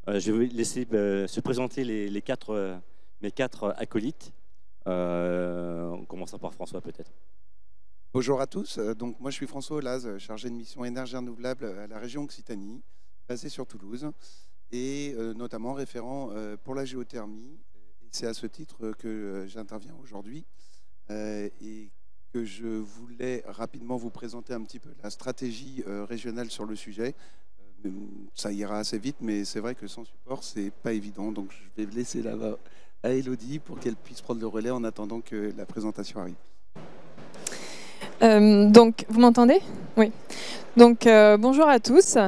Je vais laisser se présenter mes quatre acolytes. En commençant par François peut-être. Bonjour à tous. Donc, moi, je suis François Olaz, chargé de mission énergie renouvelable à la région Occitanie, basé sur Toulouse, et notamment référent pour la géothermie. Et c'est à ce titre que j'interviens aujourd'hui et que je voulais rapidement vous présenter un petit peu la stratégie régionale sur le sujet. Ça ira assez vite, mais c'est vrai que sans support, c'est pas évident. Donc, je vais laisser là-bas à Elodie pour qu'elle puisse prendre le relais en attendant que la présentation arrive. Donc, vous m'entendez? Oui. Donc, bonjour à tous.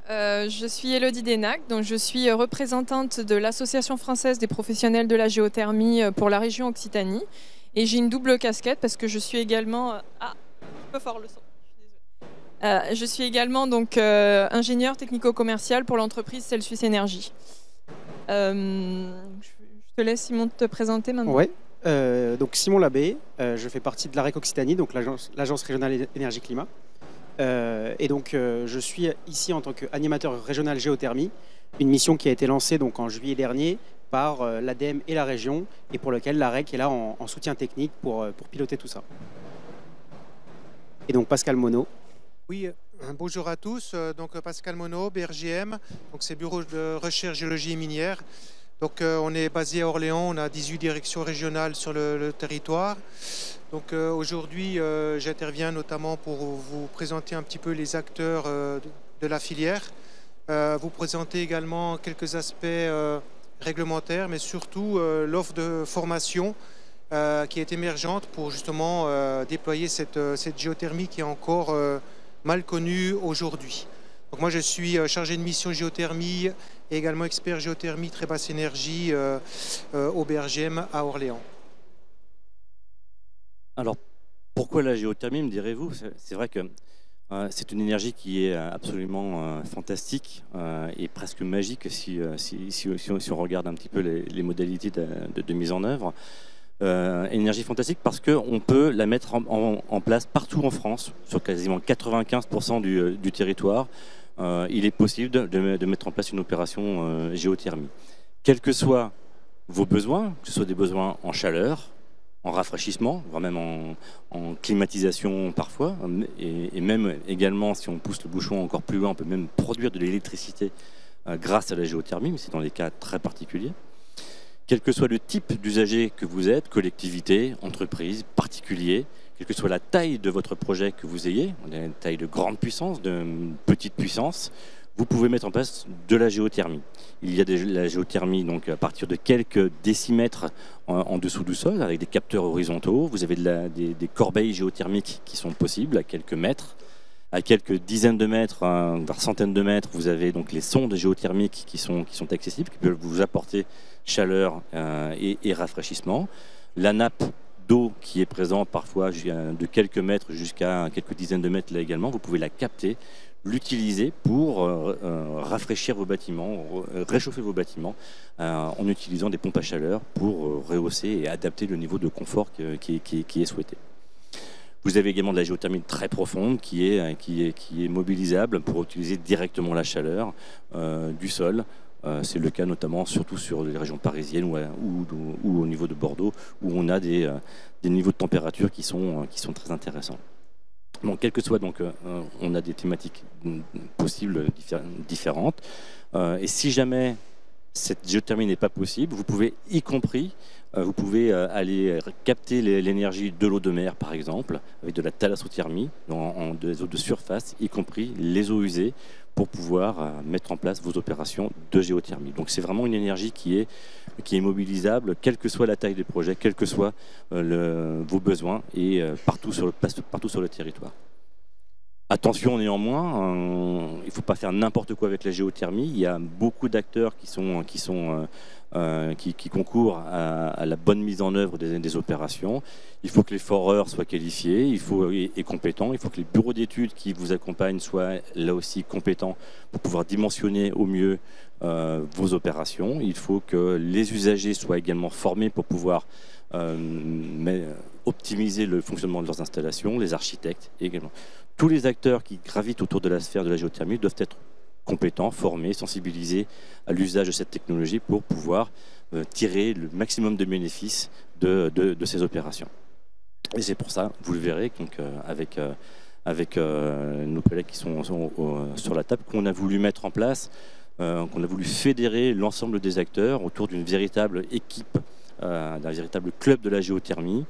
Je suis Elodie Denac, donc je suis représentante de l'Association française des professionnels de la géothermie pour la région Occitanie. Et j'ai une double casquette parce que je suis également... Ah, un peu fort le son. Je suis également donc ingénieur technico-commercial pour l'entreprise Celsius Énergie. Je te laisse, Simon, te présenter maintenant. Oui, donc Simon Labbé, je fais partie de l'AREC Occitanie, donc l'agence régionale énergie-climat. Et donc je suis ici en tant qu'animateur régional géothermie, une mission qui a été lancée donc en juillet dernier par l'ADEME et la région, et pour lequel l'AREC est là en soutien technique pour piloter tout ça. Et donc Pascal Monod. Oui, bonjour à tous. Donc Pascal Monod, BRGM, donc c'est Bureau de recherche géologie et minière. Donc on est basé à Orléans, on a 18 directions régionales sur le territoire. Donc aujourd'hui j'interviens notamment pour vous présenter un petit peu les acteurs de la filière, vous présenter également quelques aspects réglementaires, mais surtout l'offre de formation qui est émergente pour justement déployer cette géothermie qui est encore mal connue aujourd'hui. Donc moi je suis chargé de mission géothermie et également expert géothermie très basse énergie au BRGM à Orléans. Alors pourquoi la géothermie, me direz-vous? C'est vrai que c'est une énergie qui est absolument fantastique et presque magique si on regarde un petit peu les modalités de mise en œuvre. Énergie fantastique parce qu'on peut la mettre en place partout en France, sur quasiment 95% du territoire. Il est possible de mettre en place une opération géothermie. Quels que soient vos besoins, que ce soit des besoins en chaleur, en rafraîchissement, voire même en climatisation parfois, et même également, si on pousse le bouchon encore plus loin, on peut même produire de l'électricité grâce à la géothermie, mais c'est dans des cas très particuliers. Quel que soit le type d'usager que vous êtes, collectivité, entreprise, particulier, quelle que soit la taille de votre projet que vous ayez, une taille de grande puissance, de petite puissance, vous pouvez mettre en place de la géothermie. Il y a de la géothermie donc à partir de quelques décimètres en dessous du sol, avec des capteurs horizontaux. Vous avez des corbeilles géothermiques qui sont possibles à quelques mètres. À quelques dizaines de mètres, voire centaines de mètres, vous avez donc les sondes géothermiques qui sont accessibles, qui peuvent vous apporter chaleur et rafraîchissement. La nappe d'eau qui est présente parfois de quelques mètres jusqu'à quelques dizaines de mètres là également, vous pouvez la capter, l'utiliser pour rafraîchir vos bâtiments, réchauffer vos bâtiments en utilisant des pompes à chaleur pour rehausser et adapter le niveau de confort qui est souhaité. Vous avez également de la géothermie très profonde qui est mobilisable pour utiliser directement la chaleur du sol. C'est le cas notamment surtout sur les régions parisiennes ou au niveau de Bordeaux, où on a des niveaux de température qui sont très intéressants. Donc, quel que soit, on a des thématiques possibles différentes. Et si jamais cette géothermie n'est pas possible, vous pouvez aller capter l'énergie de l'eau de mer, par exemple, avec de la thalassothermie, des eaux de surface, y compris les eaux usées, pour pouvoir mettre en place vos opérations de géothermie. Donc c'est vraiment une énergie qui est mobilisable, quelle que soit la taille des projets, quels que soient vos besoins, et partout sur le territoire. Attention néanmoins, il ne faut pas faire n'importe quoi avec la géothermie. Il y a beaucoup d'acteurs qui concourent à la bonne mise en œuvre des opérations. Il faut que les foreurs soient qualifiés et compétents. Il faut que les bureaux d'études qui vous accompagnent soient là aussi compétents pour pouvoir dimensionner au mieux vos opérations. Il faut que les usagers soient également formés pour pouvoir optimiser le fonctionnement de leurs installations, les architectes également. Tous les acteurs qui gravitent autour de la sphère de la géothermie doivent être compétents, formés, sensibilisés à l'usage de cette technologie pour pouvoir tirer le maximum de bénéfices de ces opérations. Et c'est pour ça, vous le verrez, donc, avec nos collègues qui sont sur la table, qu'on a voulu mettre en place, qu'on a voulu fédérer l'ensemble des acteurs autour d'une véritable équipe, d'un véritable club de la géothermie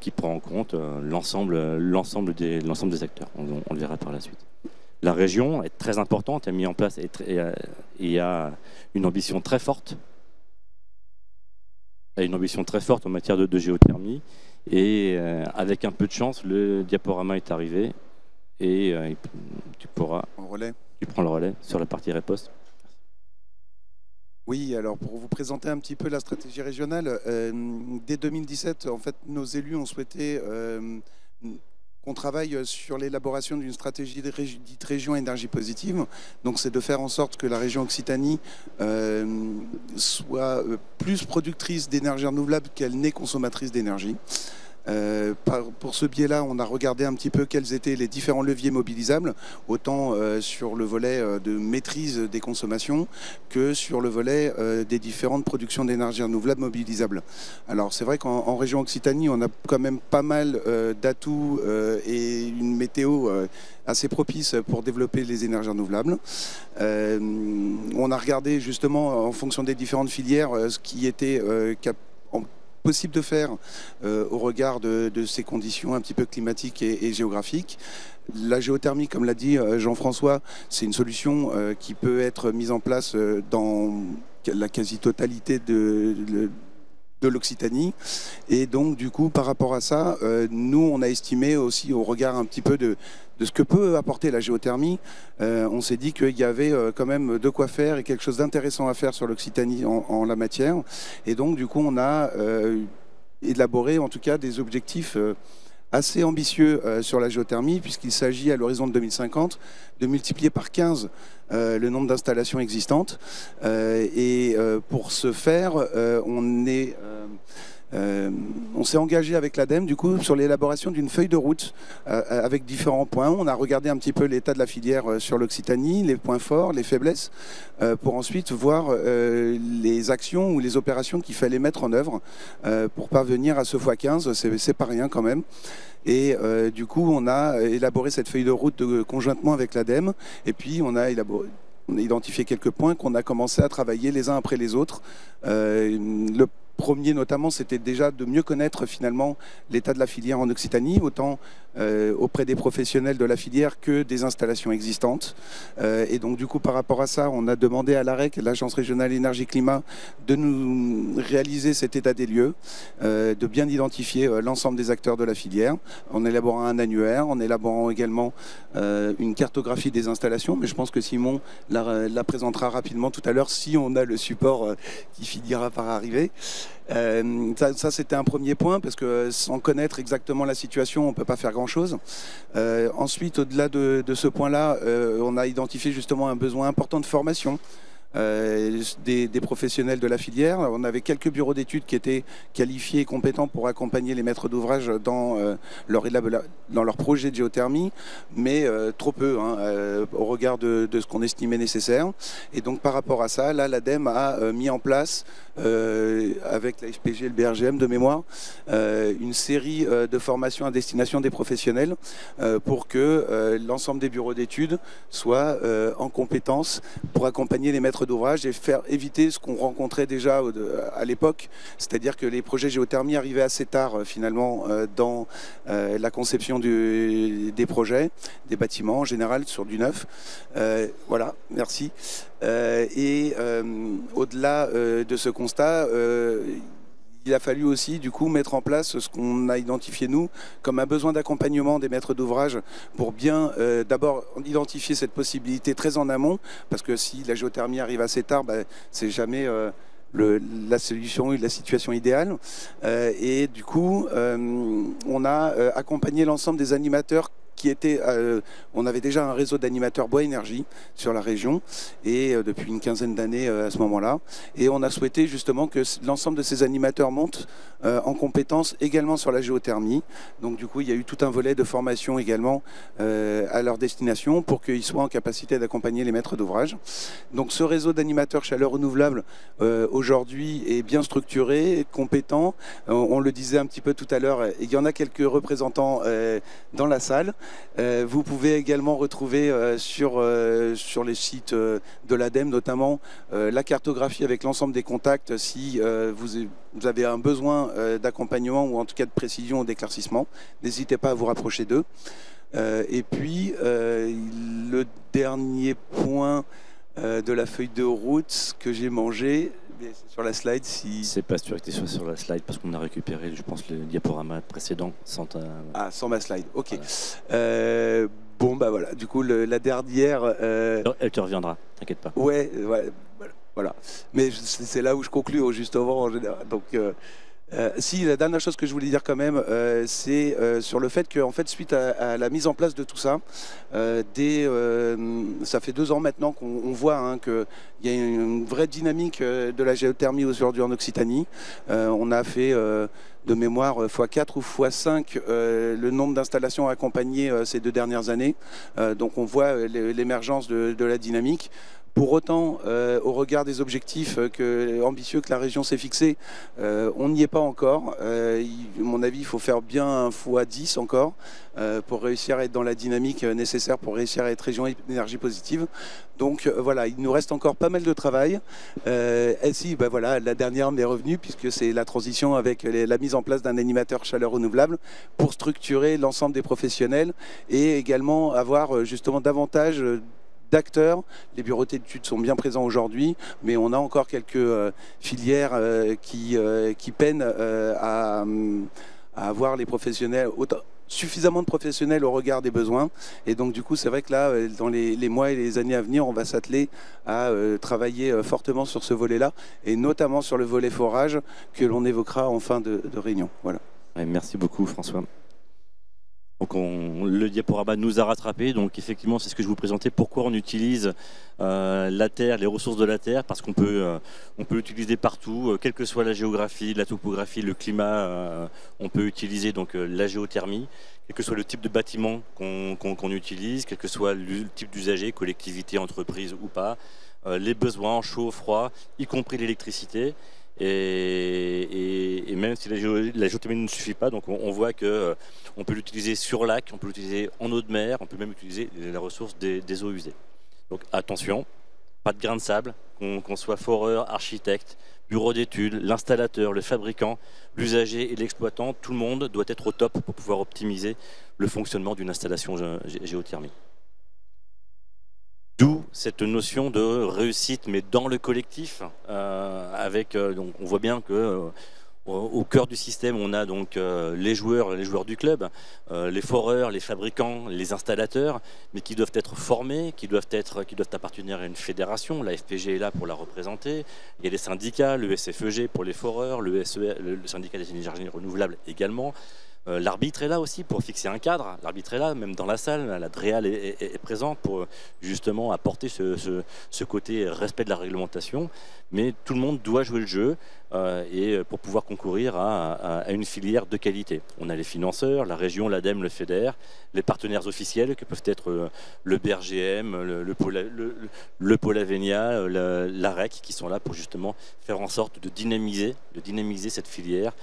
qui prend en compte l'ensemble des acteurs. On le verra par la suite. La région est très importante, elle a mis en place et a une ambition très forte. En matière de géothermie. Et avec un peu de chance, le diaporama est arrivé et tu prends le relais sur la partie riposte. Oui, alors pour vous présenter un petit peu la stratégie régionale, dès 2017, en fait, nos élus ont souhaité qu'on travaille sur l'élaboration d'une stratégie dite région énergie positive. Donc c'est de faire en sorte que la région Occitanie soit plus productrice d'énergie renouvelable qu'elle n'est consommatrice d'énergie. Pour ce biais-là, on a regardé un petit peu quels étaient les différents leviers mobilisables, autant sur le volet de maîtrise des consommations que sur le volet des différentes productions d'énergie renouvelable mobilisables. Alors c'est vrai qu'en région Occitanie, on a quand même pas mal d'atouts et une météo assez propice pour développer les énergies renouvelables. On a regardé justement en fonction des différentes filières ce qui était possible de faire au regard de ces conditions un petit peu climatiques et géographiques. La géothermie, comme l'a dit Jean-François, c'est une solution qui peut être mise en place dans la quasi-totalité de l'Occitanie. Et donc, du coup, par rapport à ça, nous, on a estimé aussi au regard un petit peu de ce que peut apporter la géothermie, on s'est dit qu'il y avait quand même de quoi faire et quelque chose d'intéressant à faire sur l'Occitanie en la matière. Et donc, du coup, on a élaboré en tout cas des objectifs assez ambitieux sur la géothermie, puisqu'il s'agit à l'horizon de 2050 de multiplier par 15 le nombre d'installations existantes. Et pour ce faire, on s'est engagé avec l'ADEME du coup sur l'élaboration d'une feuille de route avec différents points. On a regardé un petit peu l'état de la filière sur l'Occitanie, les points forts, les faiblesses, pour ensuite voir les actions ou les opérations qu'il fallait mettre en œuvre pour parvenir à ce x15. C'est pas rien quand même. Et du coup, on a élaboré cette feuille de route conjointement avec l'ADEME. Et puis, on a identifié quelques points qu'on a commencé à travailler les uns après les autres. Le premier notamment, c'était déjà de mieux connaître finalement l'état de la filière en Occitanie, autant auprès des professionnels de la filière que des installations existantes. Et donc du coup, par rapport à ça, on a demandé à l'AREC, l'Agence régionale énergie-climat, de nous réaliser cet état des lieux, de bien identifier l'ensemble des acteurs de la filière, en élaborant un annuaire, en élaborant également une cartographie des installations, mais je pense que Simon la présentera rapidement tout à l'heure si on a le support qui finira par arriver. Ça c'était un premier point, parce que sans connaître exactement la situation, on ne peut pas faire grand-chose. Ensuite, au-delà de ce point-là, on a identifié justement un besoin important de formation des professionnels de la filière. On avait quelques bureaux d'études qui étaient qualifiés et compétents pour accompagner les maîtres d'ouvrage dans leur projet de géothermie, mais trop peu au regard de ce qu'on estimait nécessaire. Et donc par rapport à ça, là l'ADEME a mis en place, avec la FPG et le BRGM de mémoire, une série de formations à destination des professionnels pour que l'ensemble des bureaux d'études soient en compétence pour accompagner les maîtres d'ouvrage et faire éviter ce qu'on rencontrait déjà à l'époque, c'est-à-dire que les projets géothermie arrivaient assez tard finalement dans la conception des projets, des bâtiments en général sur du neuf. Voilà, merci. Et au-delà de ce constat, il a fallu aussi du coup mettre en place ce qu'on a identifié nous comme un besoin d'accompagnement des maîtres d'ouvrage pour bien d'abord identifier cette possibilité très en amont, parce que si la géothermie arrive assez tard, c'est jamais la solution ou la situation idéale. Et du coup, on a accompagné l'ensemble des animateurs qui était, on avait déjà un réseau d'animateurs bois énergie sur la région, et depuis une quinzaine d'années à ce moment-là. Et on a souhaité justement que l'ensemble de ces animateurs montent en compétences également sur la géothermie. Donc du coup, il y a eu tout un volet de formation également à leur destination pour qu'ils soient en capacité d'accompagner les maîtres d'ouvrage. Donc ce réseau d'animateurs chaleur renouvelable aujourd'hui est bien structuré, compétent. On le disait un petit peu tout à l'heure, il y en a quelques représentants dans la salle. Vous pouvez également retrouver sur les sites de l'ADEME notamment la cartographie avec l'ensemble des contacts si vous avez un besoin d'accompagnement ou en tout cas de précision ou d'éclaircissement. N'hésitez pas à vous rapprocher d'eux. Et puis le dernier point de la feuille de route que j'ai mangé, sur la slide, si... C'est pas sûr que tu sois sur la slide parce qu'on a récupéré, je pense, le diaporama précédent sans ta... Ah, sans ma slide, ok. Voilà. Bon, bah voilà, du coup, la dernière... Elle te reviendra, t'inquiète pas. Ouais, voilà. Mais c'est là où je conclue, justement, en général. Donc... si, la dernière chose que je voulais dire quand même, c'est sur le fait que, en fait, suite à la mise en place de tout ça, ça fait 2 ans maintenant qu'on voit hein, qu'il y a une vraie dynamique de la géothermie aujourd'hui en Occitanie. On a fait de mémoire x4 ou x5 le nombre d'installations accompagnées ces 2 dernières années. Donc on voit l'émergence de la dynamique. Pour autant, au regard des objectifs ambitieux que la région s'est fixés, on n'y est pas encore. À mon avis, il faut faire bien un x10 encore pour réussir à être dans la dynamique nécessaire pour réussir à être région énergie positive. Donc voilà, il nous reste encore pas mal de travail. Si, ben voilà, la dernière m'est revenue puisque c'est la transition avec la mise en place d'un animateur chaleur renouvelable pour structurer l'ensemble des professionnels et également avoir justement davantage d'acteurs. Les bureaux d'études sont bien présents aujourd'hui, mais on a encore quelques filières qui peinent à avoir les professionnels, suffisamment de professionnels au regard des besoins. Et donc du coup, c'est vrai que là, dans les mois et les années à venir, on va s'atteler à travailler fortement sur ce volet-là, et notamment sur le volet forage que l'on évoquera en fin de réunion. Voilà. Ouais, merci beaucoup François. Donc le diaporama nous a rattrapé, donc effectivement c'est ce que je vous présentais, pourquoi on utilise la terre, les ressources de la terre, parce qu'on peut l'utiliser partout, quelle que soit la géographie, la topographie, le climat, on peut utiliser donc la géothermie, quel que soit le type de bâtiment qu'on utilise, quel que soit le type d'usager, collectivité, entreprise ou pas, les besoins chaud, froid, y compris l'électricité. Et même si la géothermie ne suffit pas, donc on voit que on peut l'utiliser sur lac, on peut l'utiliser en eau de mer, on peut même utiliser la ressource des eaux usées. Donc attention, pas de grain de sable, qu'on soit foreur, architecte, bureau d'études, l'installateur, le fabricant, l'usager et l'exploitant, tout le monde doit être au top pour pouvoir optimiser le fonctionnement d'une installation géothermique. D'où cette notion de réussite, mais dans le collectif, donc on voit bien que au cœur du système, on a donc les joueurs du club, les foreurs, les fabricants, les installateurs, mais qui doivent être formés, qui doivent appartenir à une fédération. La FPG est là pour la représenter. Il y a les syndicats, le SFEG pour les foreurs, le syndicat des énergies renouvelables également. L'arbitre est là aussi pour fixer un cadre, l'arbitre est là, même dans la salle, la DREAL est présente pour justement apporter ce côté respect de la réglementation, mais tout le monde doit jouer le jeu et pour pouvoir concourir à une filière de qualité. On a les financeurs, la région, l'ADEME, le FEDER, les partenaires officiels que peuvent être le BRGM, le Pôle Avenia, l'AREC, qui sont là pour justement faire en sorte de dynamiser cette filière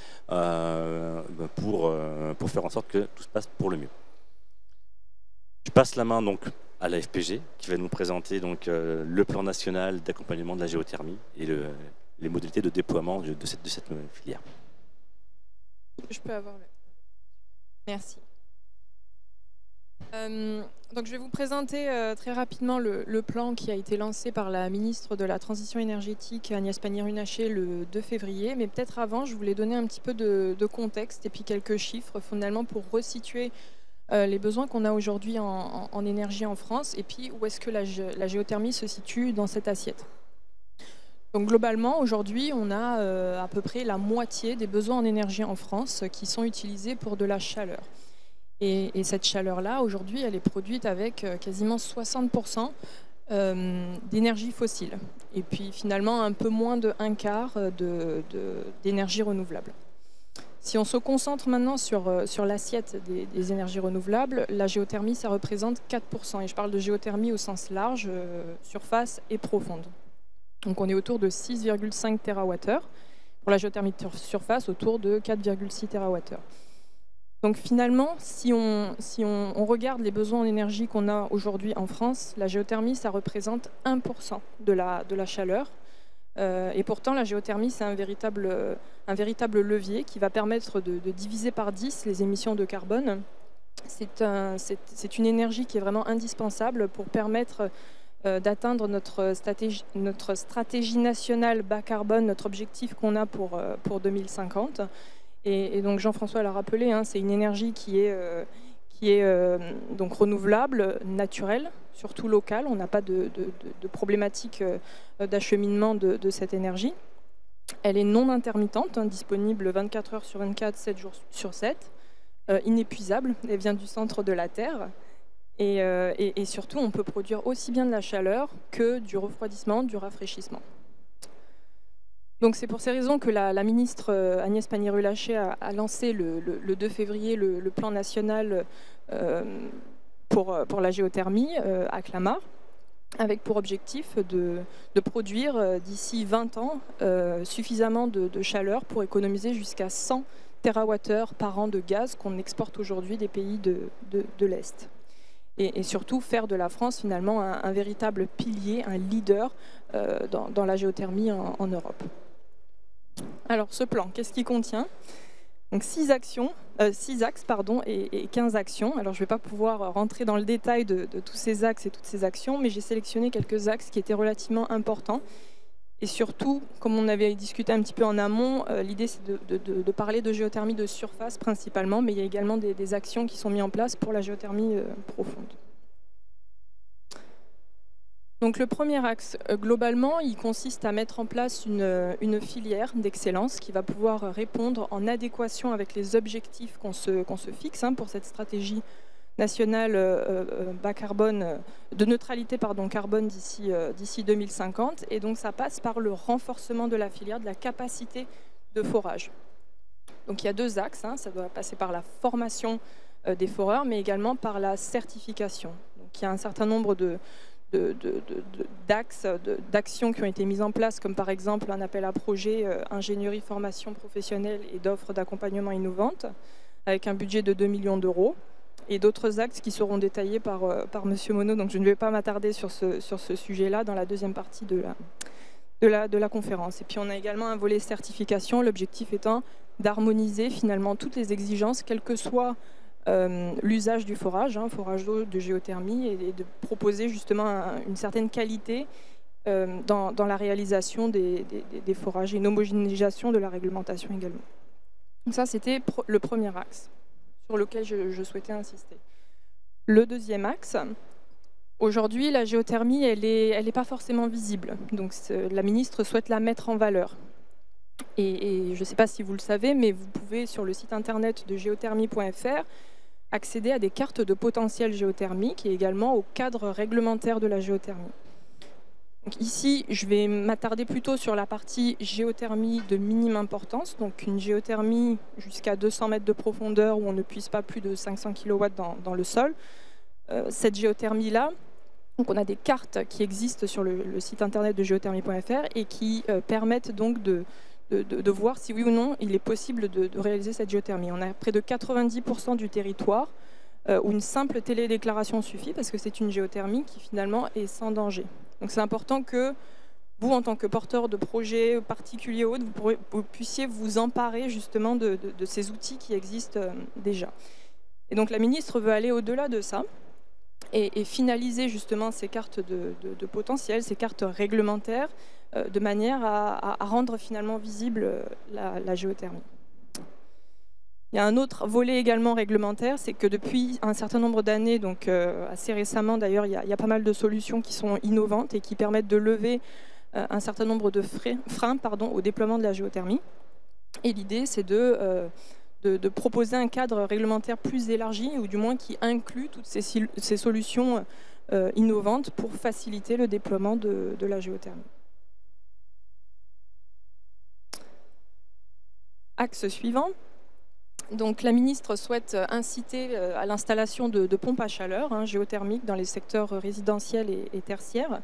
pour faire en sorte que tout se passe pour le mieux. Je passe la main donc à la FPG qui va nous présenter donc le plan national d'accompagnement de la géothermie et les modalités de déploiement de cette filière. Je peux avoir le... Merci. Donc je vais vous présenter très rapidement le plan qui a été lancé par la ministre de la Transition énergétique Agnès Pannier-Runacher le 2 février. Mais peut-être avant, je voulais donner un petit peu de contexte et puis quelques chiffres finalement pour resituer les besoins qu'on a aujourd'hui en énergie en France et puis où est-ce que la géothermie se situe dans cette assiette. Donc globalement, aujourd'hui, on a à peu près la moitié des besoins en énergie en France qui sont utilisés pour de la chaleur. Et cette chaleur-là, aujourd'hui, elle est produite avec quasiment 60% d'énergie fossile. Et puis finalement, un peu moins de 1/4 d'énergie renouvelable. Si on se concentre maintenant sur l'assiette des énergies renouvelables, la géothermie, ça représente 4%. Et je parle de géothermie au sens large, surface et profonde. Donc on est autour de 6,5 TWh. Pour la géothermie de surface, autour de 4,6 TWh. Donc finalement, si on regarde les besoins en énergie qu'on a aujourd'hui en France, la géothermie, ça représente 1% de la chaleur. Et pourtant, la géothermie, c'est un véritable levier qui va permettre de diviser par 10 les émissions de carbone. C'est une énergie qui est vraiment indispensable pour permettre d'atteindre notre stratégie nationale bas carbone, notre objectif qu'on a pour 2050. Et donc Jean-François l'a rappelé, hein, c'est une énergie qui est donc renouvelable, naturelle, surtout locale. On n'a pas de problématique d'acheminement de cette énergie. Elle est non intermittente, hein, disponible 24 heures sur 24, 7 jours sur 7, inépuisable. Elle vient du centre de la Terre. Et surtout, on peut produire aussi bien de la chaleur que du refroidissement, du rafraîchissement. Donc c'est pour ces raisons que la ministre Agnès Pannier-Runacher a lancé le 2 février le plan national pour la géothermie à Clamart, avec pour objectif de produire d'ici 20 ans suffisamment de chaleur pour économiser jusqu'à 100 TWh par an de gaz qu'on exporte aujourd'hui des pays de l'Est. Et surtout faire de la France finalement un véritable pilier, un leader dans la géothermie en Europe. Alors ce plan, qu'est-ce qu'il contient? Donc 6 axes et 15 actions. Alors je ne vais pas pouvoir rentrer dans le détail de tous ces axes et toutes ces actions, mais j'ai sélectionné quelques axes qui étaient relativement importants. Et surtout, comme on avait discuté un petit peu en amont, l'idée c'est de parler de géothermie de surface principalement, mais il y a également des actions qui sont mises en place pour la géothermie profonde. Donc le premier axe, globalement, il consiste à mettre en place une filière d'excellence qui va pouvoir répondre en adéquation avec les objectifs qu'on se fixe pour cette stratégie nationale bas carbone, de neutralité carbone d'ici 2050. Et donc ça passe par le renforcement de la filière, de la capacité de forage. Donc il y a 2 axes, ça doit passer par la formation des foreurs, mais également par la certification. Donc il y a un certain nombre d'actions qui ont été mises en place, comme par exemple un appel à projet ingénierie, formation professionnelle et d'offres d'accompagnement innovantes, avec un budget de 2 millions d'euros, et d'autres axes qui seront détaillés par M. Monod. Donc je ne vais pas m'attarder sur ce sujet-là dans la deuxième partie de la conférence. Et puis on a également un volet certification, l'objectif étant d'harmoniser finalement toutes les exigences, quel que soit l'usage du forage, forage d'eau, de géothermie, et de proposer justement une certaine qualité dans la réalisation des forages et une homogénéisation de la réglementation également. Donc ça, c'était le premier axe sur lequel je souhaitais insister. Le deuxième axe, aujourd'hui, la géothermie, elle est pas forcément visible. Donc la ministre souhaite la mettre en valeur. Et je ne sais pas si vous le savez, mais vous pouvez, sur le site internet de géothermie.fr, accéder à des cartes de potentiel géothermique et également au cadre réglementaire de la géothermie. Donc ici, je vais m'attarder plutôt sur la partie géothermie de minime importance, donc une géothermie jusqu'à 200 mètres de profondeur où on ne puise pas plus de 500 kW dans le sol. Cette géothermie-là, donc on a des cartes qui existent sur le site internet de géothermie.fr et qui permettent donc de voir si oui ou non il est possible de réaliser cette géothermie. On a près de 90% du territoire où une simple télédéclaration suffit, parce que c'est une géothermie qui finalement est sans danger. Donc c'est important que vous, en tant que porteur de projets particuliers ou autres, vous puissiez vous emparer justement de ces outils qui existent déjà. Et donc la ministre veut aller au-delà de ça et finaliser justement ces cartes de potentiel, ces cartes réglementaires, de manière à rendre finalement visible la géothermie. Il y a un autre volet également réglementaire, c'est que depuis un certain nombre d'années, donc assez récemment d'ailleurs, il y a pas mal de solutions qui sont innovantes et qui permettent de lever un certain nombre de freins au déploiement de la géothermie. Et l'idée, c'est de de proposer un cadre réglementaire plus élargi, ou du moins qui inclut toutes ces solutions innovantes pour faciliter le déploiement de la géothermie. Axe suivant. Donc, la ministre souhaite inciter à l'installation de pompes à chaleur géothermiques dans les secteurs résidentiels et tertiaires,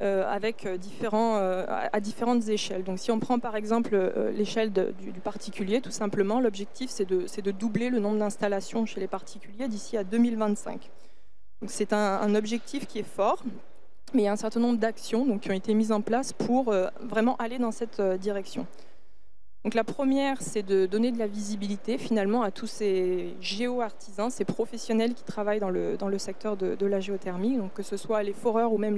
avec à différentes échelles. Donc, si on prend par exemple l'échelle du particulier, tout simplement, l'objectif c'est de doubler le nombre d'installations chez les particuliers d'ici à 2025. C'est un objectif qui est fort, mais il y a un certain nombre d'actions qui ont été mises en place pour vraiment aller dans cette direction. Donc la première, c'est de donner de la visibilité finalement à tous ces géo-artisans, ces professionnels qui travaillent dans le secteur de la géothermie, donc que ce soit les foreurs ou même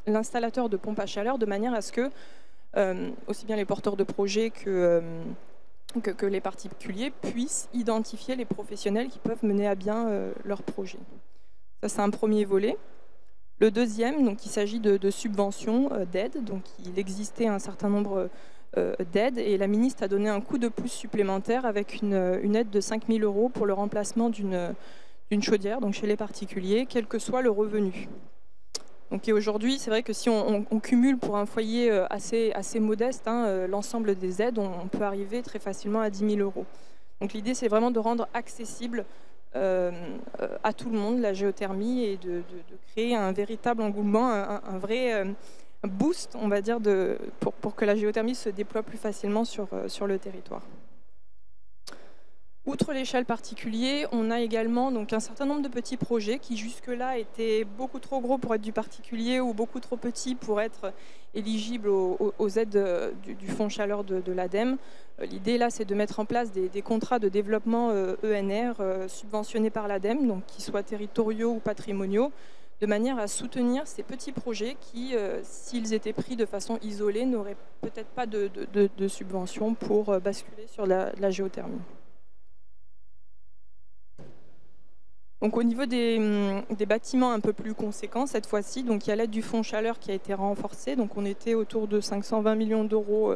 l'installateur de pompes à chaleur, de manière à ce que aussi bien les porteurs de projets que les particuliers puissent identifier les professionnels qui peuvent mener à bien leur projet. Ça, c'est un premier volet. Le deuxième, donc, il s'agit de subventions, d'aides. Donc il existait un certain nombre d'aide, et la ministre a donné un coup de pouce supplémentaire avec une aide de 5 000 € pour le remplacement d'une chaudière, donc chez les particuliers, quel que soit le revenu. Donc, et aujourd'hui, c'est vrai que si on cumule pour un foyer assez modeste l'ensemble des aides, on peut arriver très facilement à 10 000 €. Donc l'idée, c'est vraiment de rendre accessible à tout le monde la géothermie et de créer un véritable engouement, un vrai boost, on va dire, pour que la géothermie se déploie plus facilement sur le territoire. Outre l'échelle particulier, on a également donc un certain nombre de petits projets qui jusque-là étaient beaucoup trop gros pour être du particulier ou beaucoup trop petits pour être éligibles aux aides du fonds chaleur de l'ADEME. L'idée là, c'est de mettre en place des contrats de développement ENR subventionnés par l'ADEME, donc qui soient territoriaux ou patrimoniaux, de manière à soutenir ces petits projets qui, s'ils étaient pris de façon isolée, n'auraient peut-être pas de subvention pour basculer sur la géothermie. Donc, au niveau des bâtiments un peu plus conséquents, cette fois-ci, il y a l'aide du fonds chaleur qui a été renforcée. Donc, on était autour de 520 millions d'euros.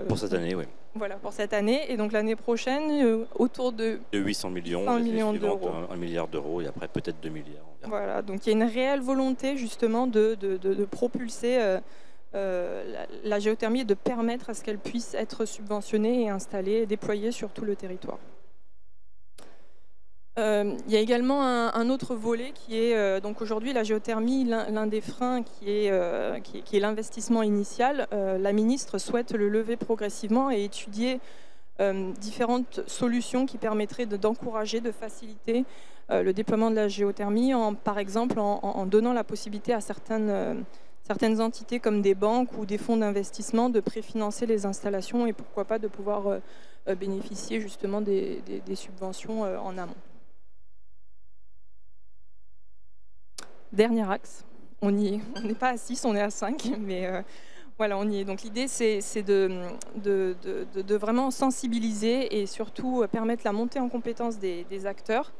Pour cette année, oui. Voilà, pour cette année. Et donc, l'année prochaine, autour de 800 millions, 100 millions d'euros. 1 milliard d'euros et après peut-être 2 milliards. Voilà, donc il y a une réelle volonté justement de propulser la géothermie et de permettre à ce qu'elle puisse être subventionnée et installée et déployée sur tout le territoire. Il y a également un autre volet qui est donc aujourd'hui la géothermie, l'un des freins qui est l'investissement initial. La ministre souhaite le lever progressivement et étudier différentes solutions qui permettraient d'encourager, de faciliter le déploiement de la géothermie, par exemple en donnant la possibilité à certaines entités comme des banques ou des fonds d'investissement de préfinancer les installations et pourquoi pas de pouvoir bénéficier justement des subventions en amont. Dernier axe, on y est. On n'est pas à 6, on est à 5, mais voilà, on y est. Donc l'idée, c'est de vraiment sensibiliser et surtout permettre la montée en compétence des acteurs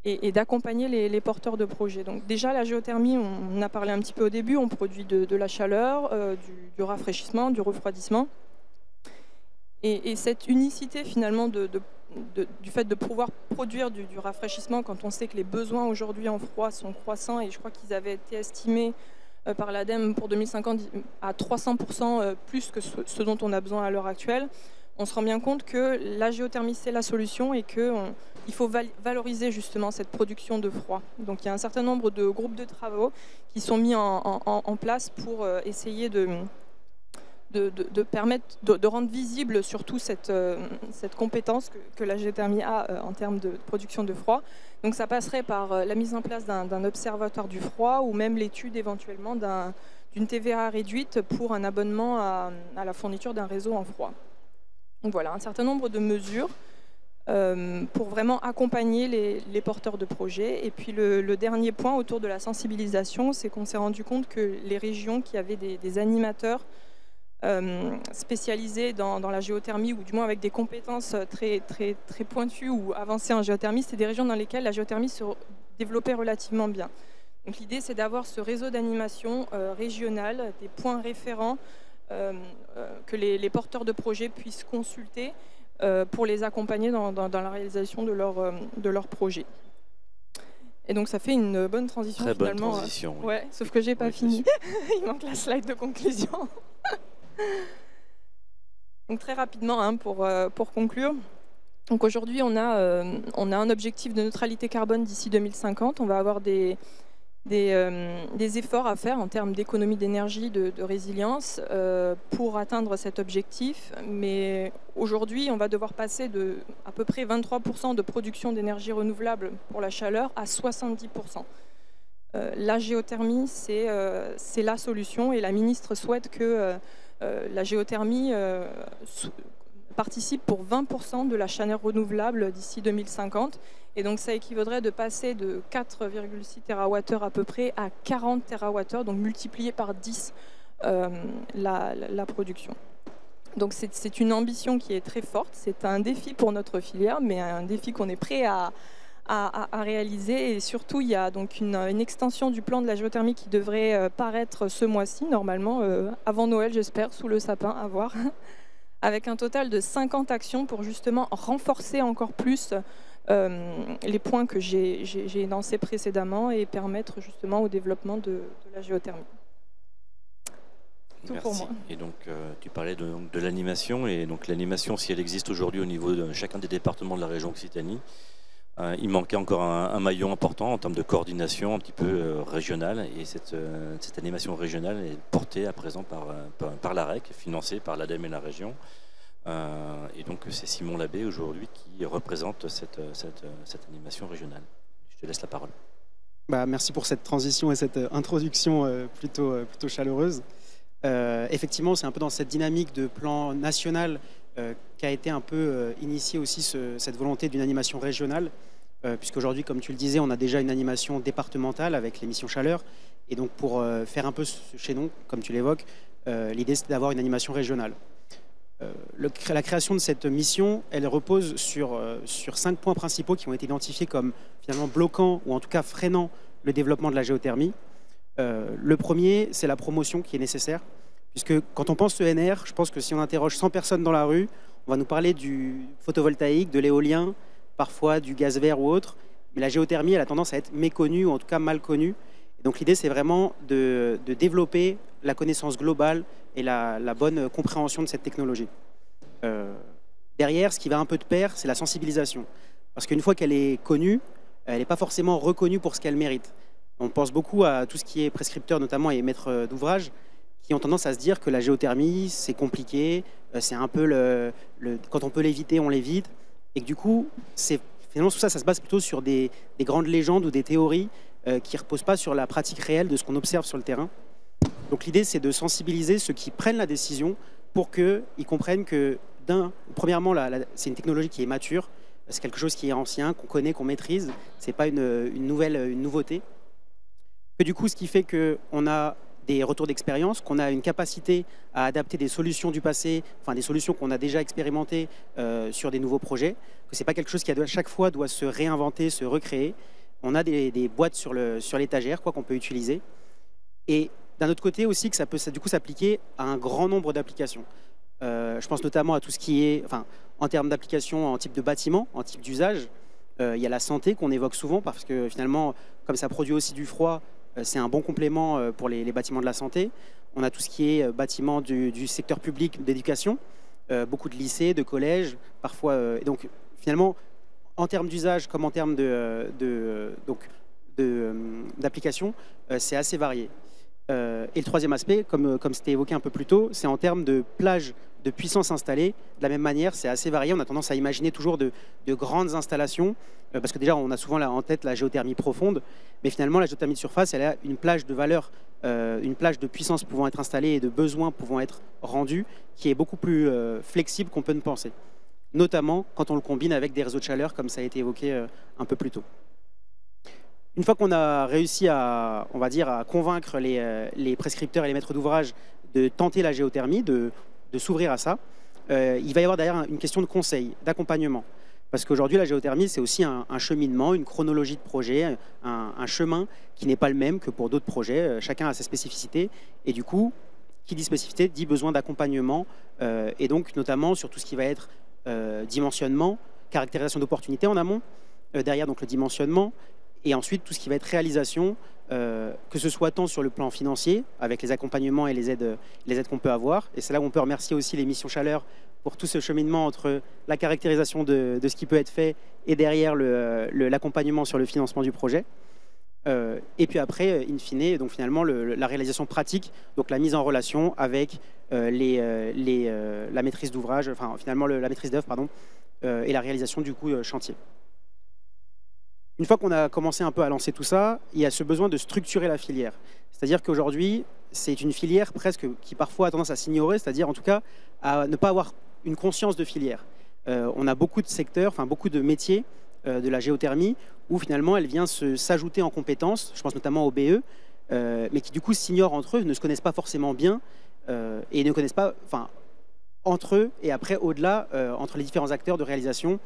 et d'accompagner les porteurs de projets. Donc déjà, la géothermie, on en a parlé un petit peu au début, on produit de la chaleur, du rafraîchissement, du refroidissement. Et cette unicité finalement du fait de pouvoir produire du rafraîchissement quand on sait que les besoins aujourd'hui en froid sont croissants, et je crois qu'ils avaient été estimés par l'ADEME pour 2050 à 300% plus que ce dont on a besoin à l'heure actuelle, on se rend bien compte que la géothermie c'est la solution et qu'il faut valoriser justement cette production de froid. Donc il y a un certain nombre de groupes de travaux qui sont mis en place pour essayer de permettre de rendre visible surtout cette compétence que la géothermie a en termes de production de froid. Donc ça passerait par la mise en place d'un observatoire du froid ou même l'étude éventuellement d'une TVA réduite pour un abonnement à la fourniture d'un réseau en froid. Donc voilà, un certain nombre de mesures pour vraiment accompagner les porteurs de projets. Et puis le dernier point autour de la sensibilisation, c'est qu'on s'est rendu compte que les régions qui avaient des animateurs spécialisés dans la géothermie, ou du moins avec des compétences très pointues ou avancées en géothermie, c'est des régions dans lesquelles la géothermie se développait relativement bien. Donc l'idée, c'est d'avoir ce réseau d'animation régional, des points référents que les porteurs de projets puissent consulter pour les accompagner dans la réalisation de leur projet. Et donc ça fait une bonne transition Très bonne finalement. transition. Oui. Ouais, sauf que j'ai pas Oui, fini. Il manque la slide de conclusion. Donc très rapidement, hein, pour conclure. Donc aujourd'hui, on a un objectif de neutralité carbone d'ici 2050. On va avoir des efforts à faire en termes d'économie d'énergie, de résilience pour atteindre cet objectif. Mais aujourd'hui, on va devoir passer de à peu près 23% de production d'énergie renouvelable pour la chaleur à 70%. La géothermie, c'est la solution et la ministre souhaite que la géothermie participe pour 20% de la chaleur renouvelable d'ici 2050. Et donc ça équivaudrait de passer de 4,6 TWh à peu près à 40 TWh, donc multiplié par 10 la production. Donc c'est une ambition qui est très forte, c'est un défi pour notre filière, mais un défi qu'on est prêt à réaliser. Et surtout, il y a donc une extension du plan de la géothermie qui devrait paraître ce mois-ci, normalement, avant Noël, j'espère, sous le sapin, à voir, avec un total de 50 actions pour justement renforcer encore plus les points que j'ai énoncés précédemment et permettre justement au développement de la géothermie. Tout Merci. pour moi. Et donc, tu parlais de l'animation. Et donc, l'animation, si elle existe aujourd'hui au niveau de chacun des départements de la région Occitanie, il manquait encore un maillon important en termes de coordination un petit peu régionale. Et cette animation régionale est portée à présent par l'AREC, financée par l'ADEME et la région. Et donc, c'est Simon Labbé aujourd'hui qui représente cette animation régionale. Je te laisse la parole. Merci pour cette transition et cette introduction plutôt chaleureuse. Effectivement, c'est un peu dans cette dynamique de plan national qu'a été un peu initiée aussi cette volonté d'une animation régionale, puisqu'aujourd'hui, comme tu le disais, on a déjà une animation départementale avec les missions chaleur. Et donc, pour faire un peu ce chaînon, comme tu l'évoques, l'idée, c'est d'avoir une animation régionale. La création de cette mission, elle repose sur 5 points principaux qui ont été identifiés comme finalement bloquants ou en tout cas freinant le développement de la géothermie. Le premier, c'est la promotion qui est nécessaire, puisque quand on pense ENR, je pense que si on interroge 100 personnes dans la rue, on va nous parler du photovoltaïque, de l'éolien, parfois du gaz vert ou autre, mais la géothermie, elle a tendance à être méconnue ou en tout cas mal connue. Et donc l'idée, c'est vraiment de développer la connaissance globale et la bonne compréhension de cette technologie. Derrière, ce qui va un peu de pair, c'est la sensibilisation. Parce qu'une fois qu'elle est connue, elle n'est pas forcément reconnue pour ce qu'elle mérite. On pense beaucoup à tout ce qui est prescripteur, notamment, et maître d'ouvrage, qui ont tendance à se dire que la géothermie, c'est compliqué, c'est un peu quand on peut l'éviter, on l'évite. Et que du coup, finalement, tout ça, ça se base plutôt sur des grandes légendes ou des théories qui ne reposent pas sur la pratique réelle de ce qu'on observe sur le terrain. Donc l'idée, c'est de sensibiliser ceux qui prennent la décision pour qu'ils comprennent que, premièrement, c'est une technologie qui est mature, c'est quelque chose qui est ancien, qu'on connaît, qu'on maîtrise, ce n'est pas une nouveauté. Que du coup, ce qui fait qu'on a des retours d'expérience, qu'on a une capacité à adapter des solutions du passé, enfin des solutions qu'on a déjà expérimentées sur des nouveaux projets, que ce n'est pas quelque chose qui à chaque fois doit se réinventer, se recréer. On a des boîtes sur l'étagère qu'on peut utiliser. Et d'un autre côté aussi que ça peut du coup s'appliquer à un grand nombre d'applications. Je pense notamment à tout ce qui est, en termes d'applications en type de bâtiment, en type d'usage. Il y a la santé qu'on évoque souvent parce que finalement, comme ça produit aussi du froid, c'est un bon complément pour les bâtiments de la santé. On a tout ce qui est bâtiment du secteur public d'éducation, beaucoup de lycées, de collèges, parfois. Et donc finalement, en termes d'usage comme en termes d'application, c'est assez varié. Et le troisième aspect, comme c'était évoqué un peu plus tôt, c'est en termes de plages de puissance installée. De la même manière, c'est assez varié. On a tendance à imaginer toujours de grandes installations, parce que déjà, on a souvent en tête la géothermie profonde, mais finalement, la géothermie de surface, elle a une plage de valeur, une plage de puissance pouvant être installée et de besoins pouvant être rendus, qui est beaucoup plus flexible qu'on peut ne penser, notamment quand on le combine avec des réseaux de chaleur, comme ça a été évoqué un peu plus tôt. Une fois qu'on a réussi à convaincre les prescripteurs et les maîtres d'ouvrage de tenter la géothermie, de s'ouvrir à ça, il va y avoir derrière une question de conseil, d'accompagnement. Parce qu'aujourd'hui, la géothermie, c'est aussi un cheminement, une chronologie de projet, un chemin qui n'est pas le même que pour d'autres projets. Chacun a ses spécificités. Et du coup, qui dit spécificité, dit besoin d'accompagnement. Et donc, notamment, sur tout ce qui va être dimensionnement, caractérisation d'opportunités en amont, derrière donc le dimensionnement, et ensuite tout ce qui va être réalisation, que ce soit tant sur le plan financier, avec les accompagnements et les aides qu'on peut avoir. Et c'est là où on peut remercier aussi les missions Chaleur pour tout ce cheminement entre la caractérisation de ce qui peut être fait et derrière l'accompagnement sur le financement du projet. Et puis après, in fine, donc finalement la réalisation pratique, donc la mise en relation avec la maîtrise d'ouvrage, enfin finalement la maîtrise d'œuvre, pardon, et la réalisation du coup chantier. Une fois qu'on a commencé un peu à lancer tout ça, il y a ce besoin de structurer la filière. C'est-à-dire qu'aujourd'hui, c'est une filière presque qui parfois a tendance à s'ignorer, c'est-à-dire en tout cas à ne pas avoir une conscience de filière. On a beaucoup de secteurs, enfin beaucoup de métiers de la géothermie où finalement elle vient s'ajouter en compétences, je pense notamment au BE, mais qui du coup s'ignorent entre eux, ne se connaissent pas forcément bien et ne connaissent pas, enfin, entre eux et après au-delà, entre les différents acteurs de réalisation.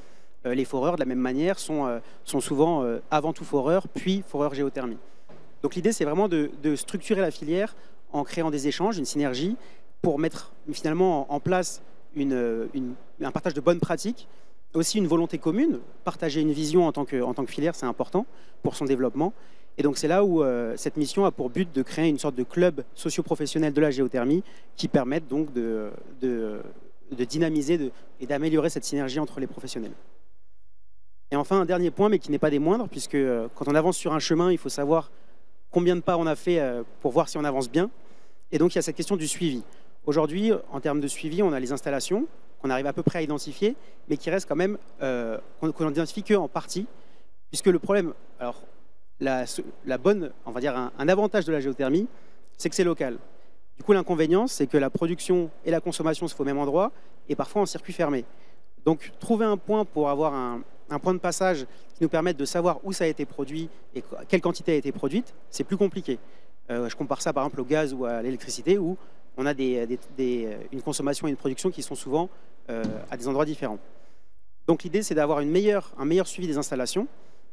Les foreurs, de la même manière, sont souvent avant tout foreurs, puis foreurs géothermie. Donc l'idée, c'est vraiment de structurer la filière en créant des échanges, une synergie, pour mettre finalement en place un partage de bonnes pratiques, aussi une volonté commune, partager une vision en tant que filière, c'est important pour son développement. Et donc c'est là où cette mission a pour but de créer une sorte de club socio-professionnel de la géothermie qui permette donc de dynamiser et d'améliorer cette synergie entre les professionnels. Et enfin, un dernier point, mais qui n'est pas des moindres, puisque quand on avance sur un chemin, il faut savoir combien de pas on a fait pour voir si on avance bien. Et donc, il y a cette question du suivi. Aujourd'hui, en termes de suivi, on a les installations qu'on arrive à peu près à identifier, mais qui restent quand même, qu'on n'identifie qu'en partie, puisque le problème, alors, la bonne, on va dire un avantage de la géothermie, c'est que c'est local. Du coup, l'inconvénient, c'est que la production et la consommation se font au même endroit, et parfois en circuit fermé. Donc, trouver un point pour avoir un point de passage qui nous permette de savoir où ça a été produit et quelle quantité a été produite, c'est plus compliqué. Je compare ça par exemple au gaz ou à l'électricité où on a une consommation et une production qui sont souvent à des endroits différents. Donc l'idée, c'est d'avoir un meilleur suivi des installations.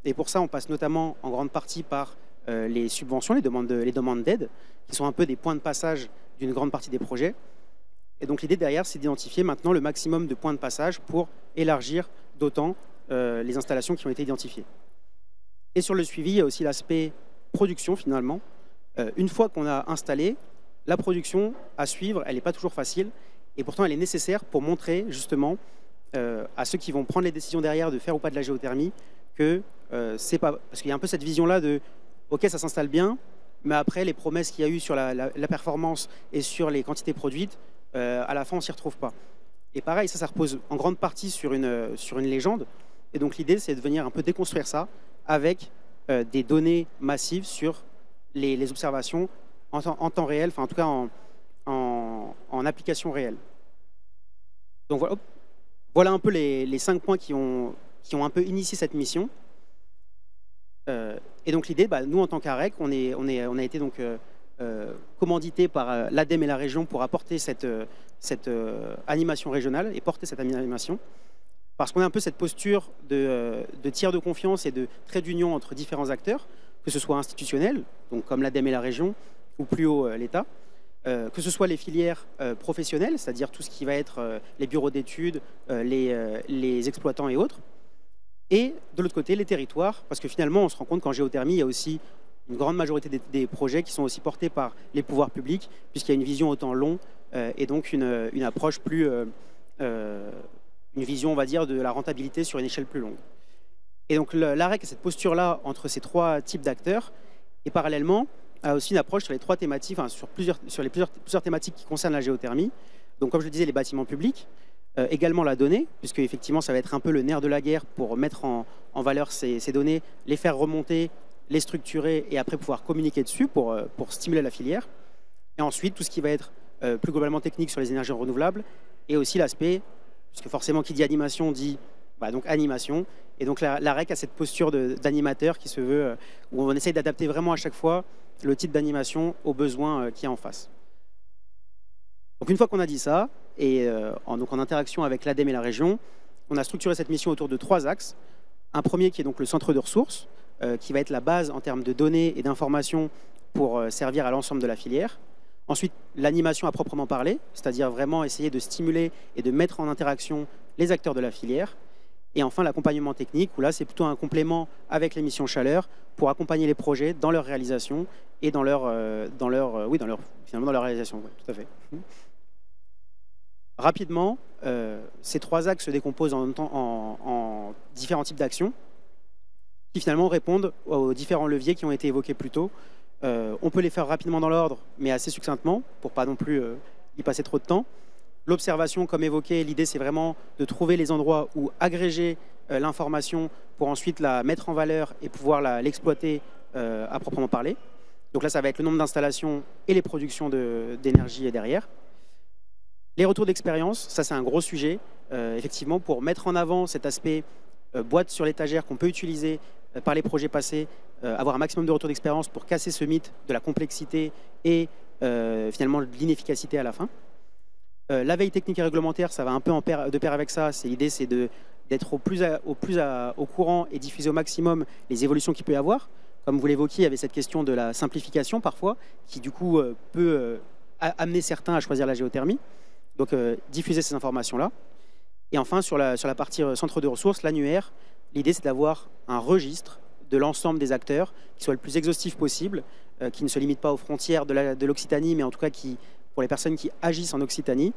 Et pour ça, on passe notamment en grande partie par les subventions, les demandes d'aide, qui sont un peu des points de passage d'une grande partie des projets. Et donc l'idée derrière, c'est d'identifier maintenant le maximum de points de passage pour élargir d'autant les installations qui ont été identifiées. Et sur le suivi, il y a aussi l'aspect production finalement. Une fois qu'on a installé, la production à suivre, elle n'est pas toujours facile et pourtant elle est nécessaire pour montrer justement à ceux qui vont prendre les décisions derrière de faire ou pas de la géothermie que c'est pas... Parce qu'il y a un peu cette vision-là de ok, ça s'installe bien, mais après les promesses qu'il y a eu sur la performance et sur les quantités produites, à la fin on s'y retrouve pas. Et pareil, ça repose en grande partie sur une légende. Et donc l'idée, c'est de venir un peu déconstruire ça avec des données massives sur les observations en temps réel, enfin en tout cas en application réelle. Donc voilà un peu les 5 points qui ont un peu initié cette mission. Et donc l'idée, nous en tant qu'AREC, on a été donc commandité par l'ADEME et la région pour apporter cette animation régionale et porter cette animation. Parce qu'on a un peu cette posture de tiers de confiance et de trait d'union entre différents acteurs, que ce soit institutionnels, donc comme l'ADEME et la région, ou plus haut l'État, que ce soit les filières professionnelles, c'est-à-dire tout ce qui va être les bureaux d'études, les exploitants et autres, et de l'autre côté les territoires, parce que finalement on se rend compte qu'en géothermie, il y a aussi une grande majorité des projets qui sont aussi portés par les pouvoirs publics, puisqu'il y a une vision au temps long et donc une approche plus... une vision, on va dire, de la rentabilité sur une échelle plus longue. Et donc l'AREC a cette posture-là entre ces 3 types d'acteurs, et parallèlement a aussi une approche sur les 3 thématiques, enfin, sur plusieurs thématiques qui concernent la géothermie. Donc comme je le disais, les bâtiments publics, également la donnée, puisque effectivement ça va être un peu le nerf de la guerre pour mettre en valeur ces données, les faire remonter, les structurer et après pouvoir communiquer dessus pour stimuler la filière. Et ensuite tout ce qui va être plus globalement technique sur les énergies renouvelables, et aussi l'aspect, puisque forcément qui dit animation dit donc animation, et donc l'AREC a cette posture d'animateur qui se veut, où on essaye d'adapter vraiment à chaque fois le type d'animation aux besoins qu'il y a en face. Donc une fois qu'on a dit ça, et donc en interaction avec l'ADEME et la région, on a structuré cette mission autour de 3 axes. Un premier qui est donc le centre de ressources, qui va être la base en termes de données et d'informations pour servir à l'ensemble de la filière. Ensuite, l'animation à proprement parler, c'est-à-dire vraiment essayer de stimuler et de mettre en interaction les acteurs de la filière. Et enfin, l'accompagnement technique, où là, c'est plutôt un complément avec les missions chaleur pour accompagner les projets dans leur réalisation et dans leur réalisation. Ouais, tout à fait. Rapidement, ces trois axes se décomposent en différents types d'actions qui finalement répondent aux différents leviers qui ont été évoqués plus tôt. On peut les faire rapidement dans l'ordre, mais assez succinctement, pour pas non plus y passer trop de temps. L'observation, comme évoqué, l'idée c'est vraiment de trouver les endroits où agréger l'information pour ensuite la mettre en valeur et pouvoir l'exploiter à proprement parler. Donc là, ça va être le nombre d'installations et les productions d'énergie derrière. Les retours d'expérience, ça c'est un gros sujet, effectivement, pour mettre en avant cet aspect boîte sur l'étagère qu'on peut utiliser par les projets passés, avoir un maximum de retours d'expérience pour casser ce mythe de la complexité et finalement de l'inefficacité à la fin. La veille technique et réglementaire, ça va un peu de pair avec ça. L'idée, c'est d'être au courant et diffuser au maximum les évolutions qu'il peut y avoir. Comme vous l'évoquiez, il y avait cette question de la simplification parfois, qui du coup peut amener certains à choisir la géothermie. Donc diffuser ces informations-là. Et enfin, sur la partie centre de ressources, l'annuaire, l'idée, c'est d'avoir un registre de l'ensemble des acteurs qui soit le plus exhaustif possible, qui ne se limite pas aux frontières de l'Occitanie, mais en tout cas pour les personnes qui agissent en Occitanie,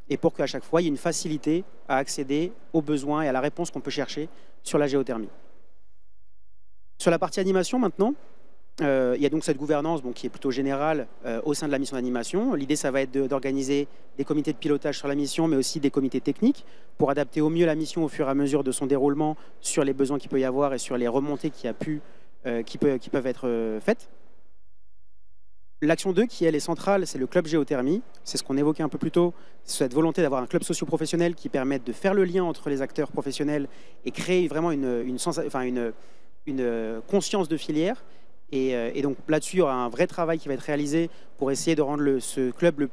et pour qu'à chaque fois, il y ait une facilité à accéder aux besoins et à la réponse qu'on peut chercher sur la géothermie. Sur la partie animation maintenant, il y a donc cette gouvernance qui est plutôt générale au sein de la mission d'animation. L'idée, ça va être d'organiser des comités de pilotage sur la mission, mais aussi des comités techniques pour adapter au mieux la mission au fur et à mesure de son déroulement sur les besoins qu'il peut y avoir et sur les remontées qui peuvent être faites. L'action 2, qui elle est centrale, c'est le club géothermie. C'est ce qu'on évoquait un peu plus tôt, cette volonté d'avoir un club socio-professionnel qui permette de faire le lien entre les acteurs professionnels et créer vraiment une conscience de filière. Et donc là-dessus, il y aura un vrai travail qui va être réalisé pour essayer de rendre ce club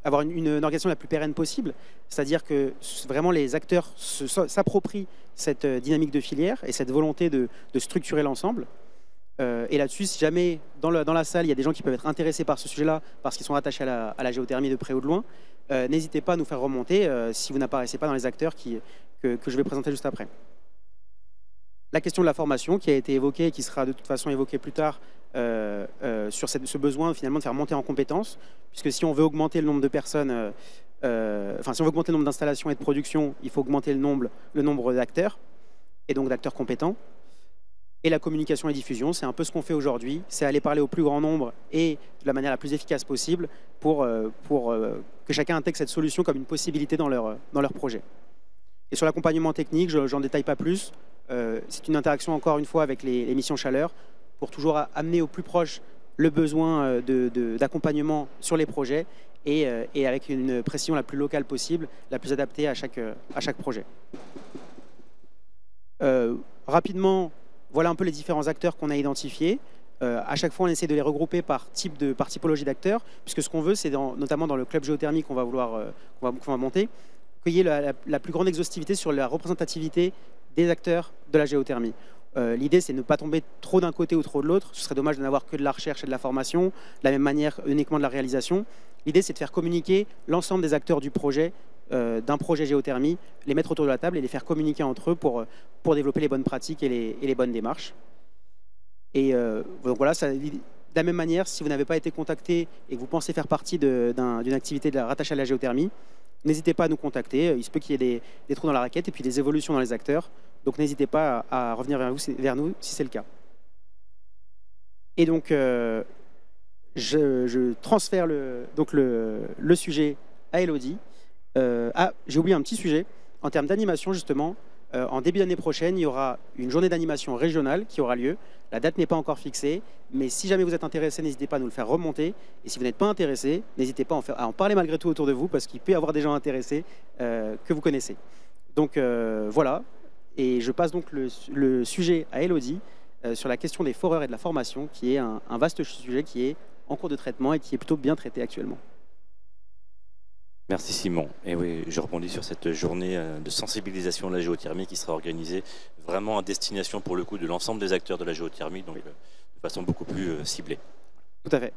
avoir une organisation la plus pérenne possible. C'est-à-dire que vraiment les acteurs s'approprient cette dynamique de filière et cette volonté de structurer l'ensemble. Et là-dessus, si jamais dans la salle, il y a des gens qui peuvent être intéressés par ce sujet-là parce qu'ils sont attachés à la géothermie de près ou de loin, n'hésitez pas à nous faire remonter si vous n'apparaissez pas dans les acteurs que je vais présenter juste après. La question de la formation qui a été évoquée et qui sera de toute façon évoquée plus tard sur ce besoin finalement de faire monter en compétences, puisque si on veut augmenter le nombre de personnes, si on veut augmenter le nombre d'installations et de production, il faut augmenter le nombre d'acteurs et donc d'acteurs compétents. Et la communication et diffusion, c'est un peu ce qu'on fait aujourd'hui, c'est aller parler au plus grand nombre et de la manière la plus efficace possible pour que chacun intègre cette solution comme une possibilité dans leur projet. Et sur l'accompagnement technique, j'en détaille pas plus. C'est une interaction encore une fois avec les missions chaleur pour toujours amener au plus proche le besoin d'accompagnement sur les projets et avec une précision la plus locale possible, la plus adaptée à chaque projet. Rapidement, voilà un peu les différents acteurs qu'on a identifiés. À chaque fois, on essaie de les regrouper par typologie d'acteurs, puisque ce qu'on veut, c'est notamment dans le club géothermie qu'on va monter, qu'il y ait la plus grande exhaustivité sur la représentativité des acteurs de la géothermie. L'idée, c'est de ne pas tomber trop d'un côté ou trop de l'autre. Ce serait dommage de n'avoir que de la recherche et de la formation, de la même manière uniquement de la réalisation. L'idée, c'est de faire communiquer l'ensemble des acteurs du projet, d'un projet géothermie, les mettre autour de la table et les faire communiquer entre eux pour développer les bonnes pratiques et les bonnes démarches. Et donc voilà, de la même manière, si vous n'avez pas été contacté et que vous pensez faire partie d'une activité rattachée à la géothermie, n'hésitez pas à nous contacter. Il se peut qu'il y ait des trous dans la raquette et puis des évolutions dans les acteurs. Donc n'hésitez pas à revenir vers nous si c'est le cas. Et donc, je transfère le sujet à Elodie. J'ai oublié un petit sujet. En termes d'animation, justement, en début d'année prochaine, il y aura une journée d'animation régionale qui aura lieu. La date n'est pas encore fixée, mais si jamais vous êtes intéressé, n'hésitez pas à nous le faire remonter. Et si vous n'êtes pas intéressé, n'hésitez pas à en parler malgré tout autour de vous, parce qu'il peut y avoir des gens intéressés que vous connaissez. Donc voilà, et je passe donc le sujet à Elodie sur la question des foreurs et de la formation, qui est un vaste sujet qui est en cours de traitement et qui est plutôt bien traité actuellement. Merci Simon. Et oui, je rebondis sur cette journée de sensibilisation à la géothermie qui sera organisée vraiment à destination pour le coup de l'ensemble des acteurs de la géothermie, donc de façon beaucoup plus ciblée. Tout à fait.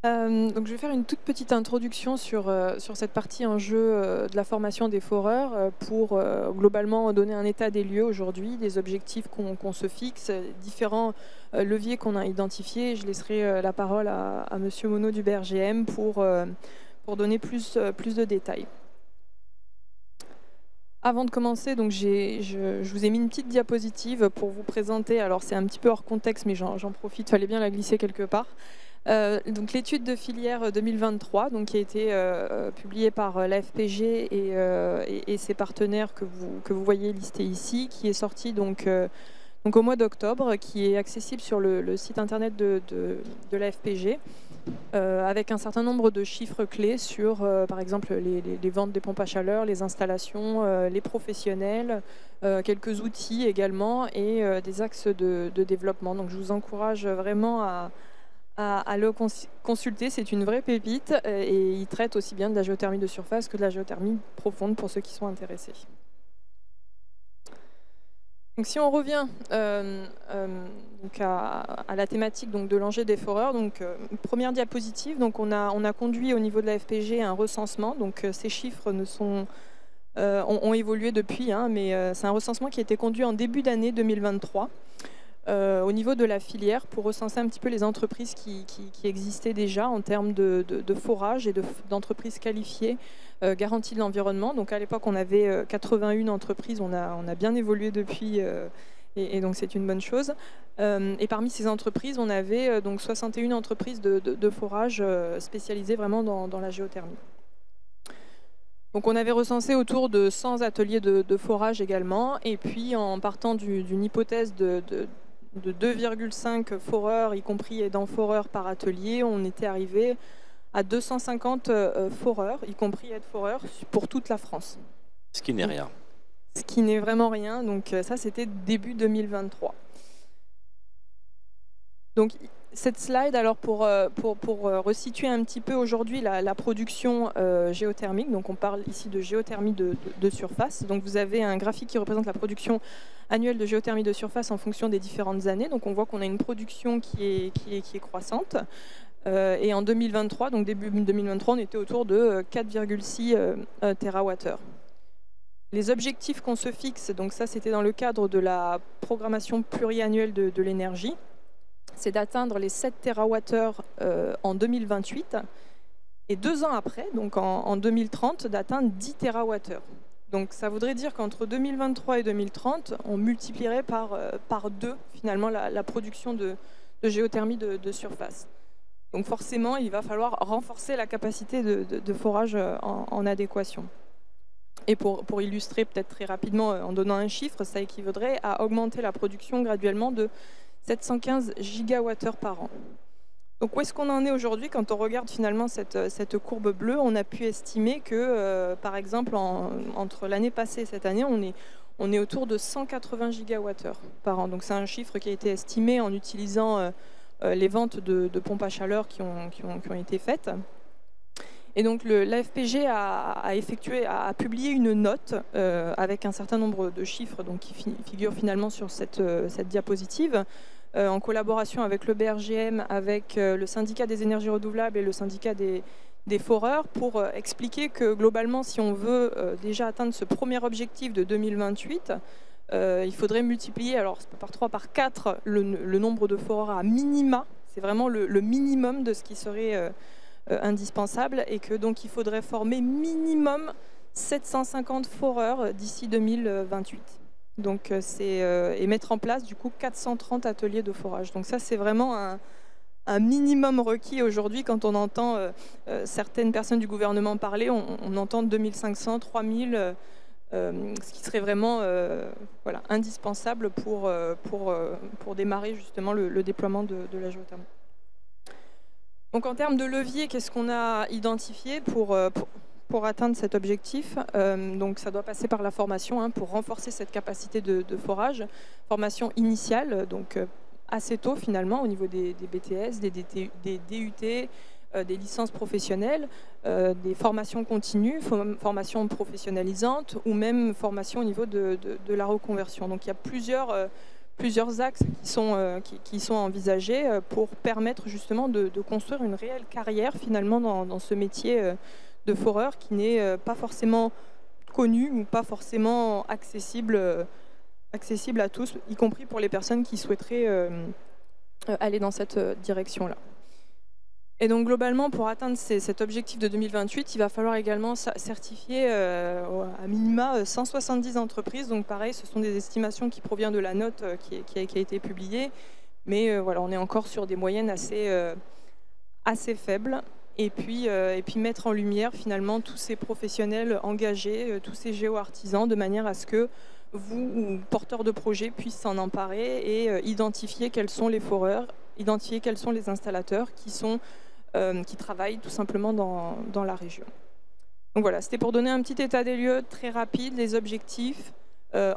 Donc je vais faire une toute petite introduction sur cette partie enjeu de la formation des foreurs pour globalement donner un état des lieux aujourd'hui, des objectifs qu'on se fixe, différents leviers qu'on a identifiés. Je laisserai la parole à Monsieur Monod du BRGM pour donner plus de détails. Avant de commencer, donc je vous ai mis une petite diapositive pour vous présenter. Alors c'est un petit peu hors contexte, mais j'en profite, fallait bien la glisser quelque part. Donc l'étude de filière 2023, donc, qui a été publiée par l'AFPG et ses partenaires que vous voyez listés ici, qui est sortie donc au mois d'octobre, qui est accessible sur le site internet de l'AFPG, avec un certain nombre de chiffres clés sur, par exemple, les ventes des pompes à chaleur, les installations, les professionnels, quelques outils également et des axes de développement. Donc je vous encourage vraiment à le consulter, c'est une vraie pépite et il traite aussi bien de la géothermie de surface que de la géothermie profonde pour ceux qui sont intéressés. Donc si on revient donc à la thématique donc, de l'enjeu des foreurs, donc première diapositive, donc on a conduit au niveau de la FPG un recensement, donc ces chiffres ont évolué depuis, hein, mais c'est un recensement qui a été conduit en début d'année 2023. Au niveau de la filière pour recenser un petit peu les entreprises qui existaient déjà en termes de forage et d'entreprises qualifiées garanties de l'environnement. Donc à l'époque on avait 81 entreprises, on a bien évolué depuis et donc c'est une bonne chose. Et parmi ces entreprises on avait donc 61 entreprises de forage spécialisées vraiment dans la géothermie. Donc on avait recensé autour de 100 ateliers de forage également, et puis en partant d'une hypothèse de 2,5 foreurs, y compris aidants foreurs par atelier, on était arrivé à 250 foreurs, y compris aides-foreurs, pour toute la France. Ce qui n'est rien. Ce qui n'est vraiment rien, donc ça c'était début 2023. Donc cette slide, alors pour resituer un petit peu aujourd'hui la production géothermique, donc on parle ici de géothermie de surface. Donc vous avez un graphique qui représente la production annuelle de géothermie de surface en fonction des différentes années. Donc on voit qu'on a une production qui est croissante. Et en 2023, donc début 2023, on était autour de 4,6 TWh. Les objectifs qu'on se fixe, donc ça c'était dans le cadre de la programmation pluriannuelle de l'énergie, c'est d'atteindre les 7 TWh en 2028 et 2 ans après, donc en 2030, d'atteindre 10 TWh. Donc ça voudrait dire qu'entre 2023 et 2030, on multiplierait par 2 finalement la production de géothermie de surface. Donc forcément, il va falloir renforcer la capacité de forage en adéquation. Et pour illustrer peut-être très rapidement en donnant un chiffre, ça équivaudrait à augmenter la production graduellement de 715 gigawattheures par an. Donc où est-ce qu'on en est aujourd'hui? Quand on regarde finalement cette courbe bleue, on a pu estimer que, par exemple, entre l'année passée et cette année, on est autour de 180 gigawattheures par an. Donc c'est un chiffre qui a été estimé en utilisant les ventes de pompes à chaleur qui ont été faites. Et donc l'AFPG a publié une note avec un certain nombre de chiffres donc, qui figurent finalement sur cette diapositive, en collaboration avec le BRGM, avec le syndicat des énergies renouvelables et le syndicat des foreurs, pour expliquer que globalement, si on veut déjà atteindre ce premier objectif de 2028, il faudrait multiplier alors par 3, par 4 le nombre de foreurs à minima. C'est vraiment le minimum de ce qui serait indispensable, et que donc il faudrait former minimum 750 foreurs d'ici 2028. Donc et mettre en place du coup 430 ateliers de forage. Donc ça c'est vraiment un minimum requis aujourd'hui. Quand on entend certaines personnes du gouvernement parler, on entend 2500, 3000, ce qui serait vraiment voilà, indispensable pour démarrer justement le déploiement de la géothermie. Donc en termes de levier, qu'est-ce qu'on a identifié pour atteindre cet objectif? Donc ça doit passer par la formation hein, pour renforcer cette capacité de forage. Formation initiale, donc assez tôt finalement au niveau des BTS, des DUT, des licences professionnelles, des formations continues, formations professionnalisantes ou même formation au niveau de la reconversion. Donc il y a plusieurs axes qui sont envisagés pour permettre justement de construire une réelle carrière finalement dans ce métier de foreur qui n'est pas forcément connu ou pas forcément accessible à tous, y compris pour les personnes qui souhaiteraient aller dans cette direction-là. Et donc globalement, pour atteindre cet objectif de 2028, il va falloir également certifier à minima 170 entreprises. Donc pareil, ce sont des estimations qui proviennent de la note qui a été publiée. Mais voilà, on est encore sur des moyennes assez faibles. Et puis mettre en lumière finalement tous ces professionnels engagés, tous ces géo-artisans, de manière à ce que vous, porteurs de projets, puissent s'en emparer et identifier quels sont les foreurs, identifier quels sont les installateurs qui travaillent tout simplement dans la région. Donc voilà, c'était pour donner un petit état des lieux très rapide, les objectifs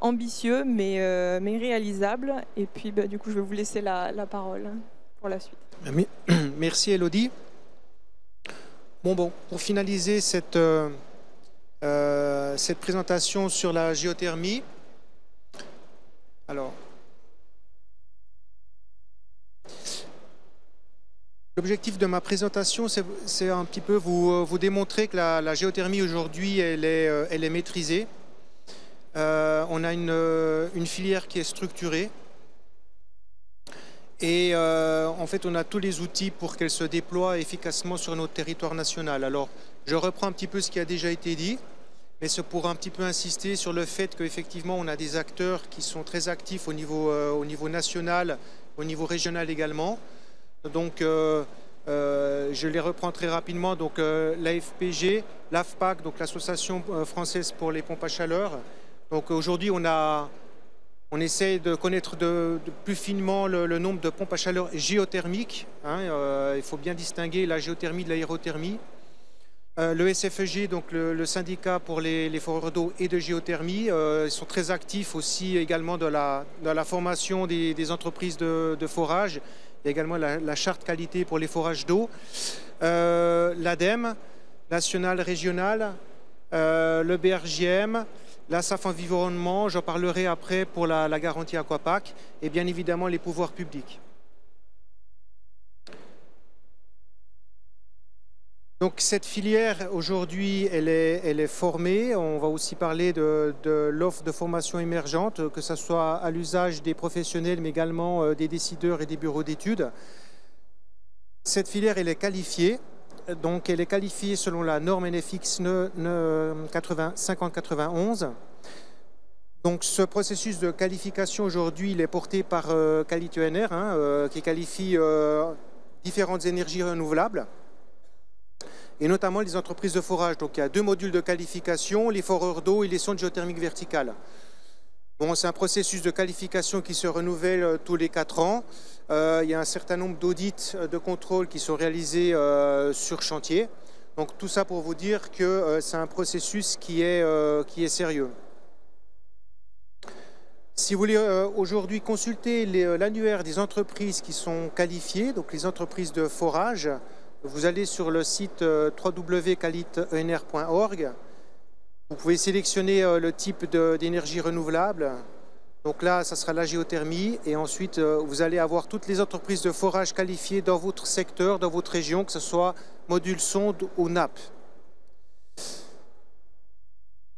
ambitieux mais réalisables. Et puis du coup, je vais vous laisser la parole pour la suite. Merci Elodie. Bon, pour finaliser cette présentation sur la géothermie, alors, l'objectif de ma présentation, c'est un petit peu vous démontrer que la géothermie aujourd'hui, elle est maîtrisée. On a une filière qui est structurée. Et en fait, on a tous les outils pour qu'elle se déploie efficacement sur notre territoire national. Alors, je reprends un petit peu ce qui a déjà été dit, mais c'est pour un petit peu insister sur le fait qu'effectivement, on a des acteurs qui sont très actifs au niveau national, au niveau régional également. Donc, je les reprends très rapidement. Donc, l'AFPG, l'AFPAC, donc l'Association française pour les pompes à chaleur. Donc, aujourd'hui, on essaie de connaître de plus finement le nombre de pompes à chaleur géothermiques. Il faut bien distinguer la géothermie de l'aérothermie. Le SFEG, donc le syndicat pour les foreurs d'eau et de géothermie, ils sont très actifs aussi également dans la formation des entreprises de forage. Il y a également la charte qualité pour les forages d'eau. L'ADEME, national, régional, le BRGM, la SAF Environnement, j'en parlerai après pour la garantie Aquapac, et bien évidemment les pouvoirs publics. Donc cette filière aujourd'hui, elle est formée. On va aussi parler de l'offre de formation émergente, que ce soit à l'usage des professionnels, mais également des décideurs et des bureaux d'études. Cette filière, elle est qualifiée. Donc elle est qualifiée selon la norme NFX 5091. Donc ce processus de qualification aujourd'hui, il est porté par Qualité ENR, qui qualifie différentes énergies renouvelables, et notamment les entreprises de forage. Donc il y a deux modules de qualification, les foreurs d'eau et les sondes géothermiques verticales. Bon, c'est un processus de qualification qui se renouvelle tous les 4 ans. Il y a un certain nombre d'audits de contrôle qui sont réalisés sur chantier. Donc tout ça pour vous dire que c'est un processus qui est sérieux. Si vous voulez aujourd'hui consulter l'annuaire des entreprises qui sont qualifiées, donc les entreprises de forage, vous allez sur le site www.qualitenr.org. Vous pouvez sélectionner le type d'énergie renouvelable. Donc là, ça sera la géothermie. Et ensuite, vous allez avoir toutes les entreprises de forage qualifiées dans votre secteur, dans votre région, que ce soit module sonde ou nappe.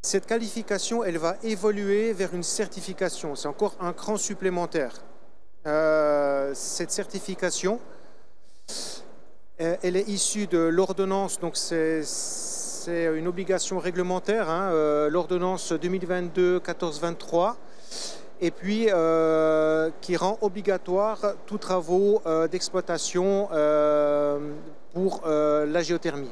Cette qualification, elle va évoluer vers une certification. C'est encore un cran supplémentaire. Cette certification, elle est issue de l'ordonnance, donc c'est une obligation réglementaire, l'ordonnance 2022-1423, et puis qui rend obligatoire tous travaux d'exploitation pour la géothermie.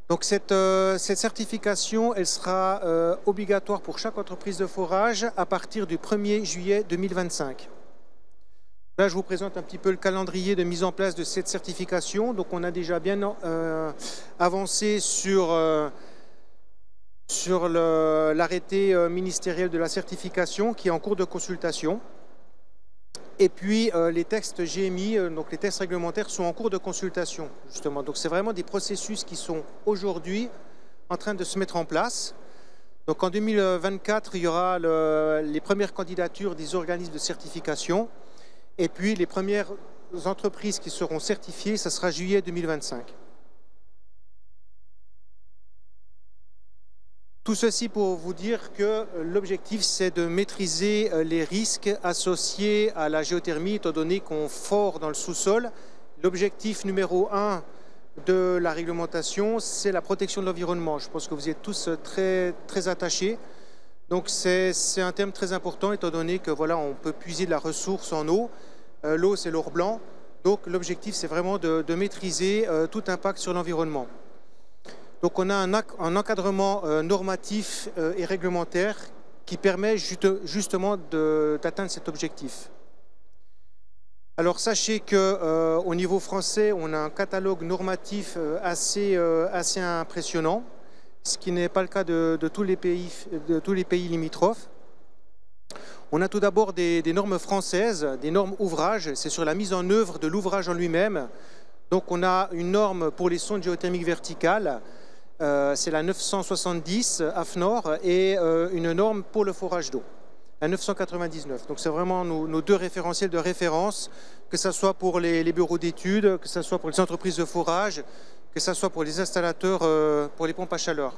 Donc cette certification, elle sera obligatoire pour chaque entreprise de forage à partir du 1er juillet 2025. Là, je vous présente un petit peu le calendrier de mise en place de cette certification. Donc, on a déjà bien avancé sur l'arrêté ministériel de la certification qui est en cours de consultation. Et puis, les textes GMI, donc les textes réglementaires, sont en cours de consultation, justement. Donc, c'est vraiment des processus qui sont aujourd'hui en train de se mettre en place. Donc en 2024, il y aura les premières candidatures des organismes de certification et puis les premières entreprises qui seront certifiées, ça sera juillet 2025. Tout ceci pour vous dire que l'objectif, c'est de maîtriser les risques associés à la géothermie, étant donné qu'on fore dans le sous-sol. L'objectif numéro 1 de la réglementation, c'est la protection de l'environnement. Je pense que vous y êtes tous très, très attachés. Donc c'est un thème très important, étant donné que voilà, on peut puiser de la ressource en eau. L'eau, c'est l'or blanc. Donc l'objectif, c'est vraiment de maîtriser tout impact sur l'environnement. Donc on a un encadrement normatif et réglementaire qui permet justement d'atteindre cet objectif. Alors sachez qu'au niveau français, on a un catalogue normatif assez impressionnant, ce qui n'est pas le cas de tous les pays limitrophes. On a tout d'abord des normes françaises, des normes ouvrages, c'est sur la mise en œuvre de l'ouvrage en lui-même. Donc on a une norme pour les sondes géothermiques verticales, c'est la 970 AFNOR, et une norme pour le forage d'eau, la 999. Donc c'est vraiment nos deux référentiels de référence, que ce soit pour les bureaux d'études, que ce soit pour les entreprises de forage, que ce soit pour les installateurs, pour les pompes à chaleur.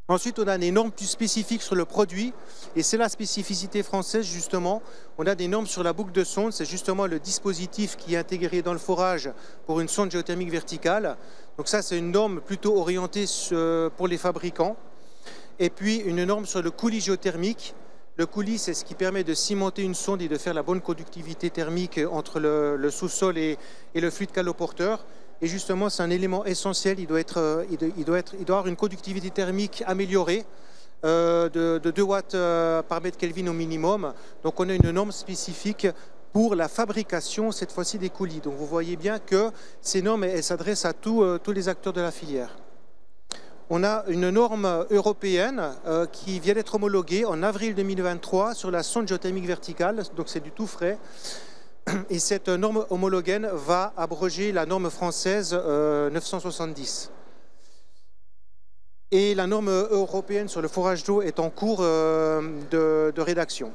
Ensuite, on a des normes plus spécifiques sur le produit, et c'est la spécificité française justement. On a des normes sur la boucle de sonde, c'est justement le dispositif qui est intégré dans le forage pour une sonde géothermique verticale. Donc ça, c'est une norme plutôt orientée pour les fabricants. Et puis une norme sur le coulis géothermique. Le coulis, c'est ce qui permet de cimenter une sonde et de faire la bonne conductivité thermique entre le sous-sol et le fluide caloporteur. Et justement, c'est un élément essentiel. Il doit avoir une conductivité thermique améliorée de 2 watts par mètre Kelvin au minimum. Donc on a une norme spécifique pour la fabrication, cette fois-ci, des coulis. Donc vous voyez bien que ces normes, elles s'adressent à tous les acteurs de la filière. On a une norme européenne qui vient d'être homologuée en avril 2023 sur la sonde géothermique verticale. Donc c'est du tout frais. Et cette norme homologène va abroger la norme française 970. Et la norme européenne sur le forage d'eau est en cours de rédaction.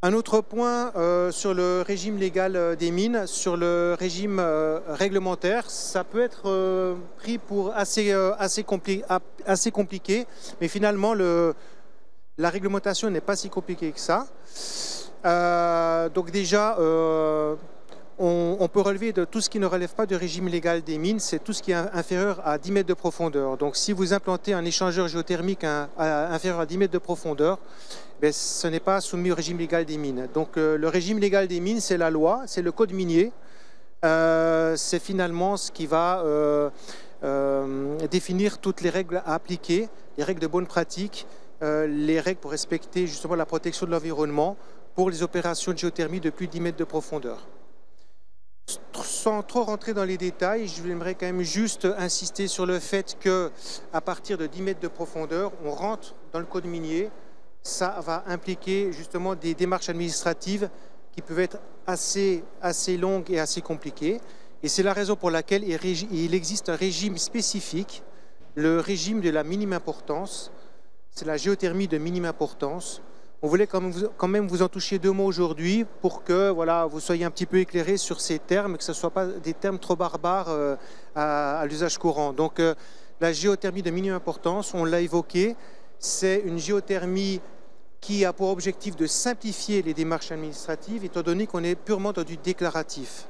Un autre point sur le régime légal des mines, sur le régime réglementaire, ça peut être pris pour assez compliqué, mais finalement la réglementation n'est pas si compliquée que ça. Donc déjà, on peut relever de tout ce qui ne relève pas du régime légal des mines, c'est tout ce qui est inférieur à 10 mètres de profondeur. Donc si vous implantez un échangeur géothermique inférieur à 10 mètres de profondeur, ben, ce n'est pas soumis au régime légal des mines. Donc le régime légal des mines, c'est la loi, c'est le code minier. C'est finalement ce qui va définir toutes les règles à appliquer, les règles de bonne pratique, les règles pour respecter justement la protection de l'environnement pour les opérations de géothermie de plus de 10 mètres de profondeur. Sans trop rentrer dans les détails, j'aimerais quand même juste insister sur le fait qu'à partir de 10 mètres de profondeur, on rentre dans le code minier. Ça va impliquer justement des démarches administratives qui peuvent être assez longues et assez compliquées. Et c'est la raison pour laquelle il existe un régime spécifique, le régime de la minime importance. C'est la géothermie de minime importance. On voulait quand même vous en toucher 2 mots aujourd'hui pour que voilà, vous soyez un petit peu éclairés sur ces termes, que ce ne soient pas des termes trop barbares à l'usage courant. Donc la géothermie de minime importance, on l'a évoqué, c'est une géothermie qui a pour objectif de simplifier les démarches administratives, étant donné qu'on est purement dans du déclaratif.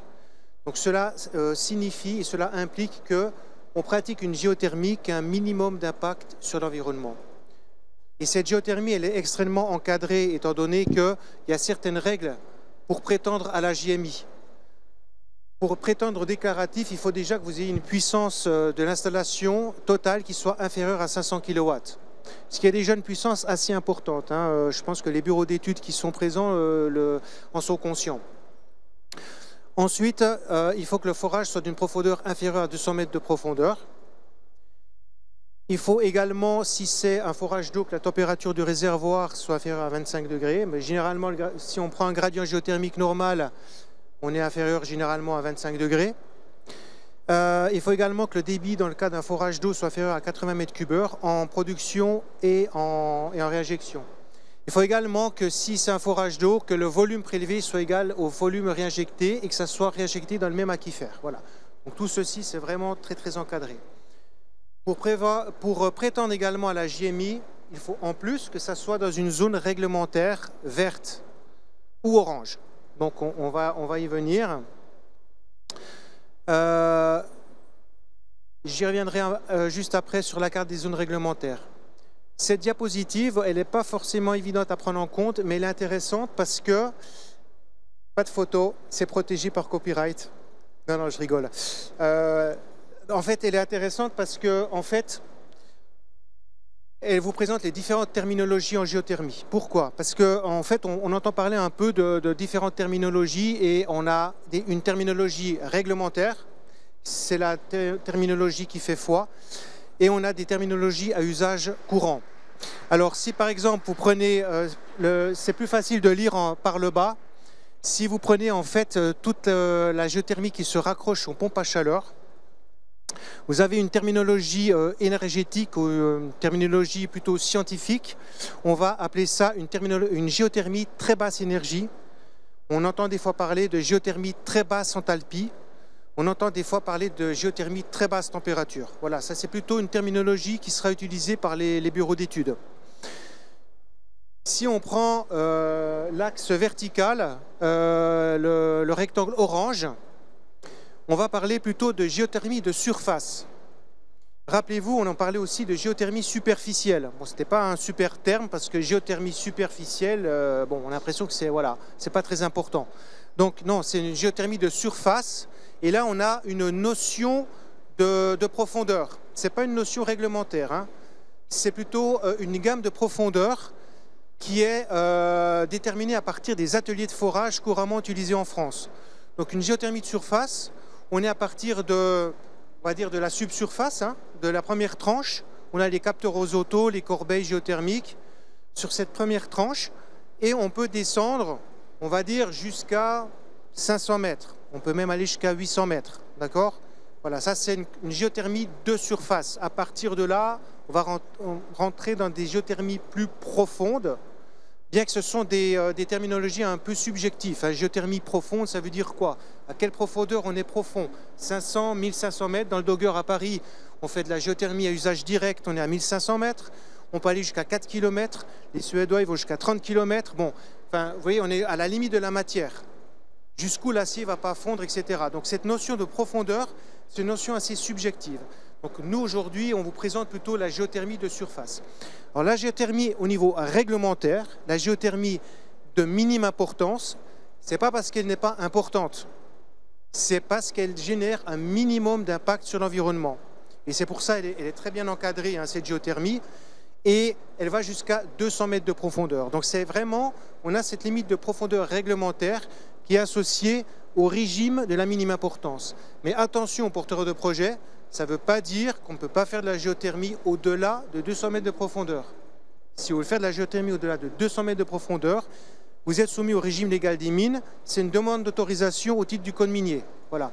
Donc cela signifie et cela implique qu'on pratique une géothermie qui a un minimum d'impact sur l'environnement. Et cette géothermie, elle est extrêmement encadrée, étant donné qu'il y a certaines règles pour prétendre à la JMI. Pour prétendre au déclaratif, il faut déjà que vous ayez une puissance de l'installation totale qui soit inférieure à 500 kW. Ce qui est déjà une puissance assez importante. Hein. Je pense que les bureaux d'études qui sont présents en sont conscients. Ensuite, il faut que le forage soit d'une profondeur inférieure à 200 mètres de profondeur. Il faut également, si c'est un forage d'eau, que la température du réservoir soit inférieure à 25 degrés. Mais généralement, si on prend un gradient géothermique normal, on est inférieur généralement à 25 degrés. Il faut également que le débit dans le cas d'un forage d'eau soit inférieur à 80 m3 en production et en réinjection. Il faut également que si c'est un forage d'eau, que le volume prélevé soit égal au volume réinjecté et que ça soit réinjecté dans le même aquifère. Voilà. Donc tout ceci, c'est vraiment très très encadré. Pour prétendre également à la JMI, il faut en plus que ça soit dans une zone réglementaire verte ou orange. Donc on va y venir. J'y reviendrai juste après sur la carte des zones réglementaires. Cette diapositive, elle n'est pas forcément évidente à prendre en compte, mais elle est intéressante parce que, pas de photo, c'est protégé par copyright. Non, je rigole. En fait, elle est intéressante parce que, en fait, elle vous présente les différentes terminologies en géothermie. Pourquoi? Parce qu'en fait, on entend parler un peu de différentes terminologies et on a une terminologie réglementaire, c'est la terminologie qui fait foi, et on a des terminologies à usage courant. Alors si par exemple vous prenez, c'est plus facile de lire par le bas, si vous prenez en fait toute la géothermie qui se raccroche aux pompes à chaleur, vous avez une terminologie énergétique ou une terminologie plutôt scientifique, on va appeler ça une géothermie très basse énergie. On entend des fois parler de géothermie très basse enthalpie. On entend des fois parler de géothermie très basse température. Voilà, ça c'est plutôt une terminologie qui sera utilisée par les bureaux d'études. Si on prend l'axe vertical, le rectangle orange, on va parler plutôt de géothermie de surface. Rappelez-vous, on en parlait aussi de géothermie superficielle. Bon, ce n'était pas un super terme parce que géothermie superficielle, bon, on a l'impression que c'est pas très important. Donc non, c'est une géothermie de surface. Et là, on a une notion de profondeur. Ce n'est pas une notion réglementaire, hein. C'est plutôt une gamme de profondeur qui est déterminée à partir des ateliers de forage couramment utilisés en France. Donc une géothermie de surface, on est à partir de, on va dire, de la subsurface, hein, de la première tranche. On a les capteurs aux autos, les corbeilles géothermiques sur cette première tranche. Et on peut descendre, on va dire, jusqu'à 500 mètres. On peut même aller jusqu'à 800 mètres, d'accord? Voilà, ça c'est une géothermie de surface. À partir de là, on va rentrer dans des géothermies plus profondes, bien que ce sont des terminologies un peu subjectives. Hein. Géothermie profonde, ça veut dire quoi? À quelle profondeur on est profond? 500, 1500 mètres. Dans le Dogger à Paris, on fait de la géothermie à usage direct, on est à 1500 mètres. On peut aller jusqu'à 4 km. Les Suédois, ils vont jusqu'à 30 km. Bon, enfin, vous voyez, on est à la limite de la matière. Jusqu'où l'acier ne va pas fondre, etc. Donc cette notion de profondeur, c'est une notion assez subjective. Donc nous, aujourd'hui, on vous présente plutôt la géothermie de surface. Alors la géothermie au niveau réglementaire, la géothermie de minime importance, ce n'est pas parce qu'elle n'est pas importante, c'est parce qu'elle génère un minimum d'impact sur l'environnement. Et c'est pour ça qu'elle est très bien encadrée, hein, cette géothermie, et elle va jusqu'à 200 mètres de profondeur. Donc c'est vraiment, on a cette limite de profondeur réglementaire qui est associé au régime de la minime importance. Mais attention, porteurs de projet, ça ne veut pas dire qu'on ne peut pas faire de la géothermie au-delà de 200 mètres de profondeur. Si vous voulez faire de la géothermie au-delà de 200 mètres de profondeur, vous êtes soumis au régime légal des mines, c'est une demande d'autorisation au titre du code minier. Voilà.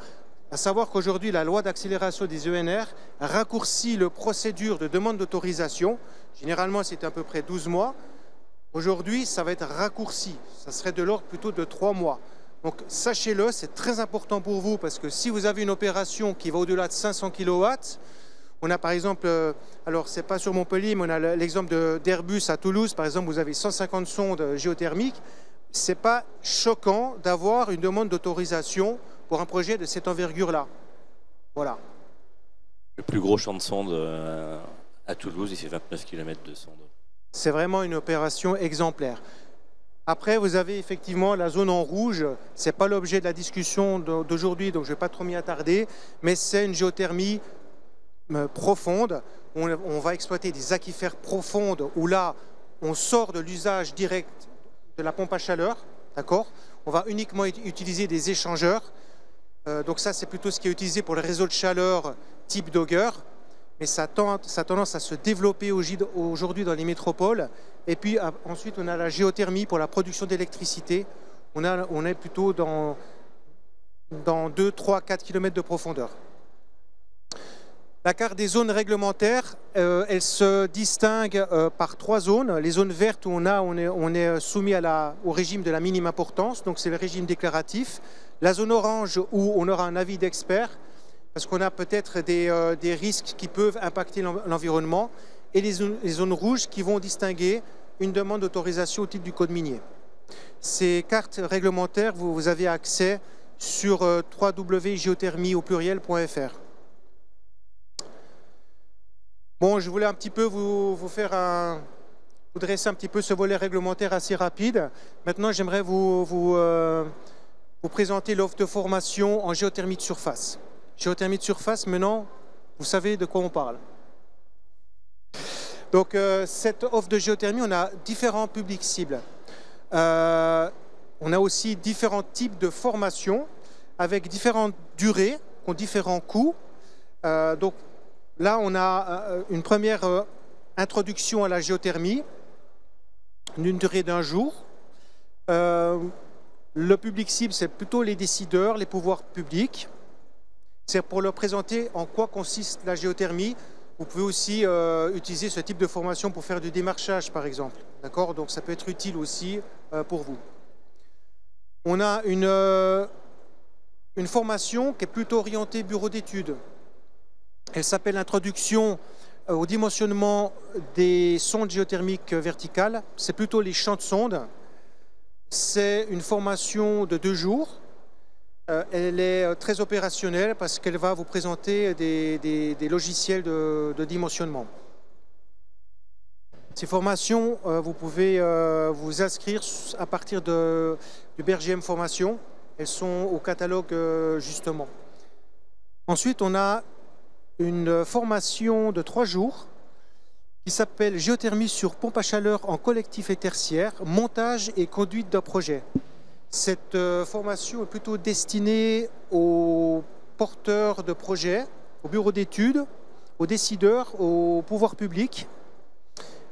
À savoir qu'aujourd'hui, la loi d'accélération des ENR raccourcit la procédure de demande d'autorisation. Généralement, c'est à peu près 12 mois. Aujourd'hui, ça va être raccourci. Ça serait de l'ordre plutôt de 3 mois. Donc sachez-le, c'est très important pour vous parce que si vous avez une opération qui va au-delà de 500 kW, on a par exemple, alors c'est pas sur Montpellier, mais on a l'exemple d'Airbus à Toulouse, par exemple, vous avez 150 sondes géothermiques. C'est pas choquant d'avoir une demande d'autorisation pour un projet de cette envergure-là. Voilà. Le plus gros champ de sonde à Toulouse, il fait 29 km de sonde. C'est vraiment une opération exemplaire. Après, vous avez effectivement la zone en rouge. Ce n'est pas l'objet de la discussion d'aujourd'hui, donc je ne vais pas trop m'y attarder, mais c'est une géothermie profonde. On va exploiter des aquifères profondes où là, on sort de l'usage direct de la pompe à chaleur. D'accord ? On va uniquement utiliser des échangeurs. Donc ça, c'est plutôt ce qui est utilisé pour le réseau de chaleur type Dogger. Mais ça a tendance à se développer aujourd'hui dans les métropoles. Et puis ensuite, on a la géothermie pour la production d'électricité. On est plutôt dans 2, 3, 4 km de profondeur. La carte des zones réglementaires, elle se distingue par 3 zones. Les zones vertes où on est soumis au régime de la minime importance, donc c'est le régime déclaratif. La zone orange où on aura un avis d'expert, parce qu'on a peut-être des risques qui peuvent impacter l'environnement. Et les zones rouges qui vont distinguer une demande d'autorisation au titre du code minier. Ces cartes réglementaires, vous avez accès sur www.géothermie.fr. Bon, je voulais un petit peu vous dresser un petit peu ce volet réglementaire assez rapide. Maintenant, j'aimerais vous présenter l'offre de formation en géothermie de surface. Géothermie de surface, maintenant, vous savez de quoi on parle. Donc, cette offre de géothermie, on a différents publics cibles. On a aussi différents types de formations avec différentes durées, qui ont différents coûts. Donc, là, on a une première introduction à la géothermie, d'une durée d'1 jour. Le public cible, c'est plutôt les décideurs, les pouvoirs publics. C'est pour leur présenter en quoi consiste la géothermie. Vous pouvez aussi utiliser ce type de formation pour faire du démarchage, par exemple. D'accord ? Donc, ça peut être utile aussi pour vous. On a une formation qui est plutôt orientée bureau d'études. Elle s'appelle Introduction au dimensionnement des sondes géothermiques verticales. C'est plutôt les champs de sondes. C'est une formation de 2 jours. Elle est très opérationnelle parce qu'elle va vous présenter des logiciels de dimensionnement. Ces formations, vous pouvez vous inscrire à partir du BRGM Formation. Elles sont au catalogue justement. Ensuite, on a une formation de 3 jours qui s'appelle Géothermie sur pompe à chaleur en collectif et tertiaire, montage et conduite d'un projet. Cette formation est plutôt destinée aux porteurs de projets, aux bureaux d'études, aux décideurs, aux pouvoirs publics.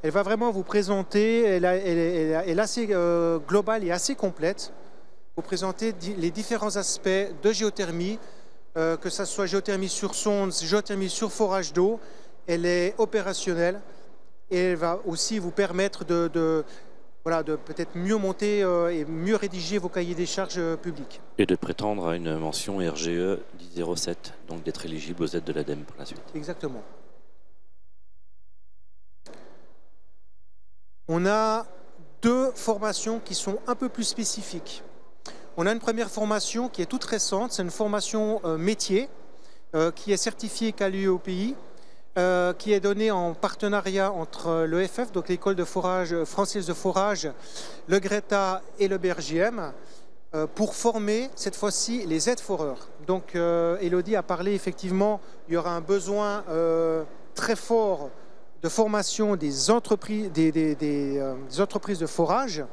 Elle va vraiment vous présenter, elle est assez globale et assez complète, vous présenter les différents aspects de géothermie, que ce soit géothermie sur sonde, géothermie sur forage d'eau. Elle est opérationnelle et elle va aussi vous permettre de peut-être mieux monter et mieux rédiger vos cahiers des charges publics. Et de prétendre à une mention RGE 1007, donc d'être éligible aux aides de l'ADEME par la suite. Exactement. On a 2 formations qui sont un peu plus spécifiques. On a une première formation qui est toute récente, c'est une formation métier qui est certifiée quali-EOPI, qui est donnée en partenariat entre l'EFF, donc l'école de forage française de forage, le GRETA et le BRGM, pour former cette fois-ci les aides-foreurs. Donc Elodie a parlé, effectivement, il y aura un besoin très fort de formation des entreprises de forage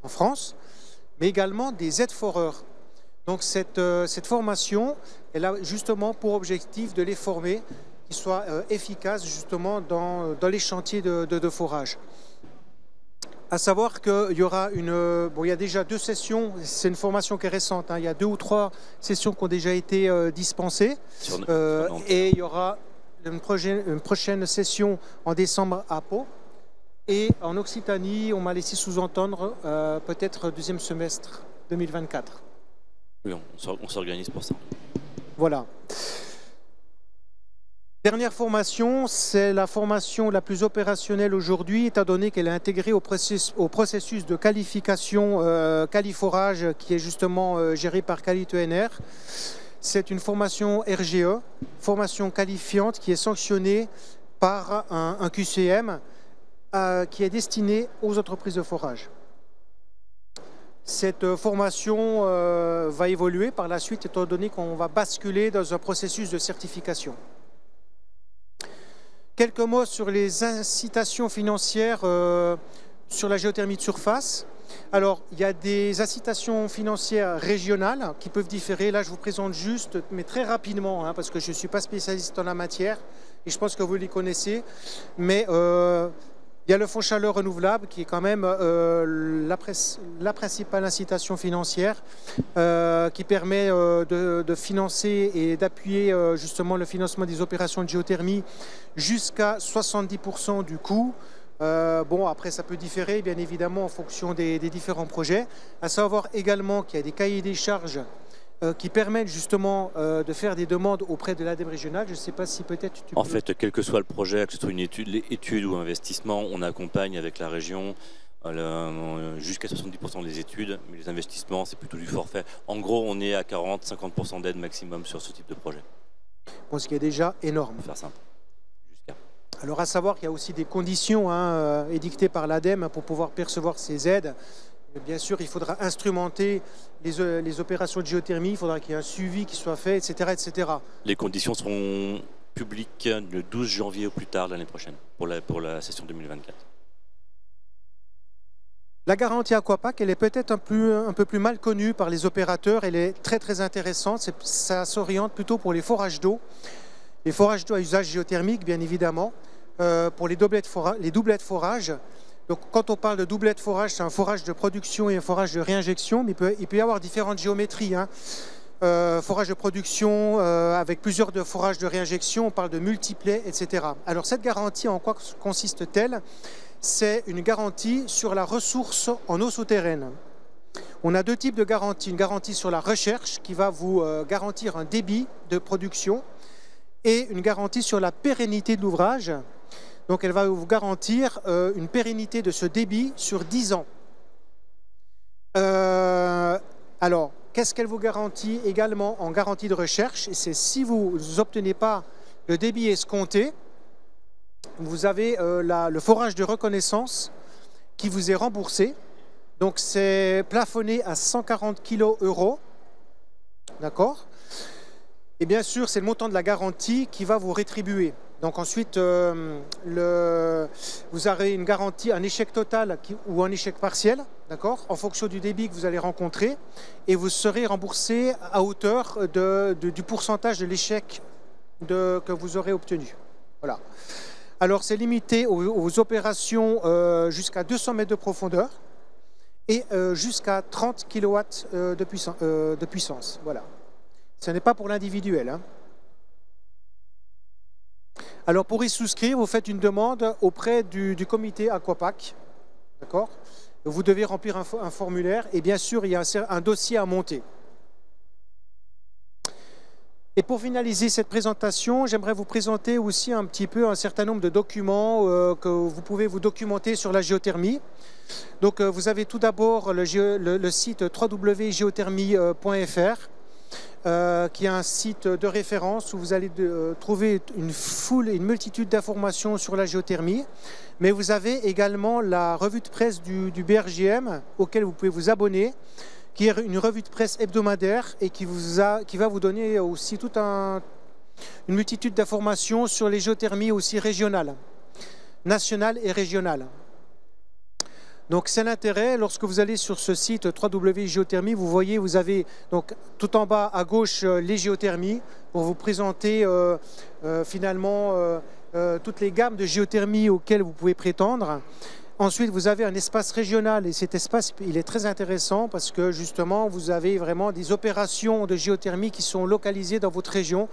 en France, mais également des aides-foreurs. Donc cette formation, elle a justement pour objectif de les former, qu'ils soient efficaces justement dans les chantiers de forage. À savoir qu'il y aura il y a déjà 2 sessions, c'est une formation qui est récente, hein, il y a 2 ou 3 sessions qui ont déjà été dispensées, et il y aura une prochaine session en décembre à Pau. Et en Occitanie, on m'a laissé sous-entendre peut-être 2e semestre 2024. Oui, on s'organise pour ça. Voilà. Dernière formation, c'est la formation la plus opérationnelle aujourd'hui, étant donné qu'elle est intégrée au processus de qualification Qualiforage qui est justement géré par Quali-ENR. C'est une formation RGE, formation qualifiante qui est sanctionnée par un QCM qui est destinée aux entreprises de forage. Cette formation va évoluer par la suite étant donné qu'on va basculer dans un processus de certification. Quelques mots sur les incitations financières sur la géothermie de surface. Alors, il y a des incitations financières régionales qui peuvent différer. Là, je vous présente juste, mais très rapidement, hein, parce que je ne suis pas spécialiste en la matière et je pense que vous les connaissez. Mais Il y a le fonds chaleur renouvelable qui est quand même la principale incitation financière qui permet de financer et d'appuyer justement le financement des opérations de géothermie jusqu'à 70% du coût. Bon, après, ça peut différer, bien évidemment, en fonction des différents projets. À savoir également qu'il y a des cahiers des charges qui permettent justement de faire des demandes auprès de l'ADEME régionale. Je ne sais pas si peut-être tu peux... En fait, quel que soit le projet, que ce soit une étude ou investissement, on accompagne avec la région jusqu'à 70% des études, mais les investissements, c'est plutôt du forfait. En gros, on est à 40-50% d'aide maximum sur ce type de projet. Bon, ce qui est déjà énorme. Pour faire simple. Alors à savoir qu'il y a aussi des conditions édictées par l'ADEME pour pouvoir percevoir ces aides. Bien sûr, il faudra instrumenter les opérations de géothermie, il faudra qu'il y ait un suivi qui soit fait, etc., etc. Les conditions seront publiques le 12 janvier au plus tard l'année prochaine, pour la session 2024. La garantie Aquapac, elle est peut-être un peu plus mal connue par les opérateurs, elle est très très intéressante, ça s'oriente plutôt pour les forages d'eau. Les forages d'eau à usage géothermique, bien évidemment, pour les doublets de forage. Donc, quand on parle de doublet de forage, c'est un forage de production et un forage de réinjection, mais il peut y avoir différentes géométries. Forage de production avec plusieurs forages de réinjection, on parle de multiplets, etc. Alors, cette garantie, en quoi consiste-t-elle? C'est une garantie sur la ressource en eau souterraine. On a deux types de garanties. Une garantie sur la recherche qui va vous garantir un débit de production et une garantie sur la pérennité de l'ouvrage. Donc elle va vous garantir une pérennité de ce débit sur 10 ans. Alors, qu'est-ce qu'elle vous garantit également en garantie de recherche? C'est si vous n'obtenez pas le débit escompté, vous avez le forage de reconnaissance qui vous est remboursé. Donc c'est plafonné à 140 kg€. D'accord? Et bien sûr, c'est le montant de la garantie qui va vous rétribuer. Donc ensuite, vous aurez une garantie, un échec total ou un échec partiel, d'accord, en fonction du débit que vous allez rencontrer, et vous serez remboursé à hauteur du pourcentage de l'échec que vous aurez obtenu. Voilà. Alors c'est limité aux opérations jusqu'à 200 mètres de profondeur et jusqu'à 30 kW de puissance. Voilà. Ce n'est pas pour l'individuel, hein. Alors pour y souscrire, vous faites une demande auprès du comité Aquapac, d'accord? Vous devez remplir un formulaire et bien sûr il y a un dossier à monter. Et pour finaliser cette présentation, j'aimerais vous présenter aussi un petit peu un certain nombre de documents que vous pouvez vous documenter sur la géothermie. Donc vous avez tout d'abord le site www.geothermie.fr. Qui est un site de référence où vous allez trouver une multitude d'informations sur la géothermie. Mais vous avez également la revue de presse du BRGM auquel vous pouvez vous abonner, qui est une revue de presse hebdomadaire et qui va vous donner aussi toute une multitude d'informations sur les géothermies aussi régionales, nationales et régionales. Donc c'est l'intérêt, lorsque vous allez sur ce site www.géothermie, vous voyez, vous avez donc tout en bas à gauche les géothermies pour vous présenter finalement toutes les gammes de géothermie auxquelles vous pouvez prétendre. Ensuite, vous avez un espace régional et cet espace, il est très intéressant parce que justement, vous avez vraiment des opérations de géothermie qui sont localisées dans votre région,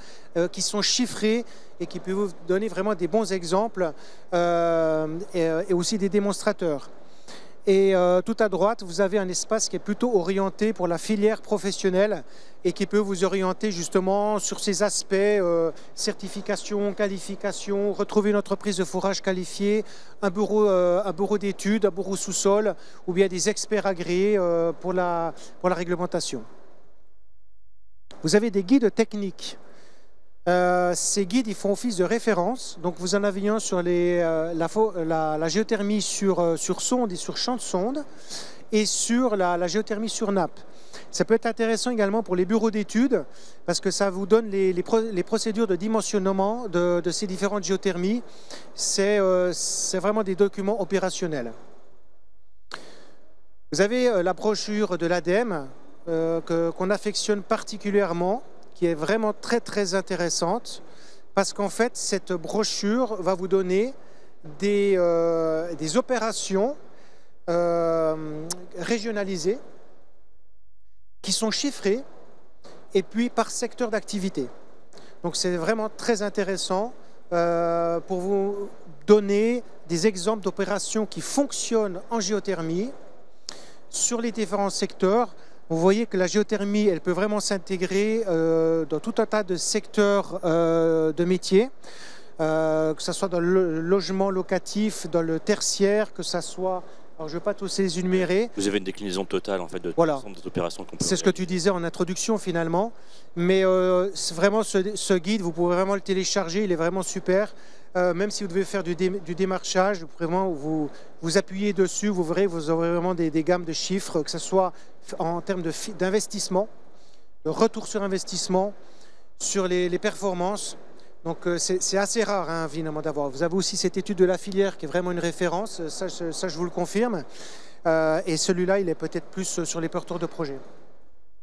qui sont chiffrées et qui peuvent vous donner vraiment des bons exemples et aussi des démonstrateurs. Et tout à droite, vous avez un espace qui est plutôt orienté pour la filière professionnelle et qui peut vous orienter justement sur ces aspects, certification, qualification, retrouver une entreprise de forage qualifiée, un bureau d'études, un bureau sous-sol ou bien des experts agréés pour la réglementation. Vous avez des guides techniques. Ces guides, ils font office de référence. Donc vous en avez un sur la géothermie sur sonde et sur champ de sonde et sur la géothermie sur nappe. Ça peut être intéressant également pour les bureaux d'études parce que ça vous donne les procédures de dimensionnement de ces différentes géothermies. C'est vraiment des documents opérationnels. Vous avez la brochure de l'ADEME qu'on affectionne particulièrement, qui est vraiment très très intéressante parce qu'en fait cette brochure va vous donner des opérations régionalisées qui sont chiffrées et puis par secteur d'activité. Donc c'est vraiment très intéressant pour vous donner des exemples d'opérations qui fonctionnent en géothermie sur les différents secteurs. Vous voyez que la géothermie, elle peut vraiment s'intégrer dans tout un tas de secteurs de métiers, que ce soit dans le logement locatif, dans le tertiaire, que ce soit... Alors, je ne vais pas tous les énumérer. Vous avez une déclinaison totale en fait, de voilà. l'ensemble des opérations qu'on peut C'est ce que tu disais en introduction finalement. Mais vraiment, ce guide, vous pouvez vraiment le télécharger, il est vraiment super. Même si vous devez faire du démarchage, vous pouvez vraiment vous appuyer dessus, vous verrez, vous aurez vraiment des gammes de chiffres, que ce soit en termes d'investissement, de retour sur investissement, sur les performances. Donc c'est assez rare, hein, évidemment, d'avoir. Vous avez aussi cette étude de la filière qui est vraiment une référence, ça je vous le confirme. Et celui-là, il est peut-être plus sur les porteurs de projets.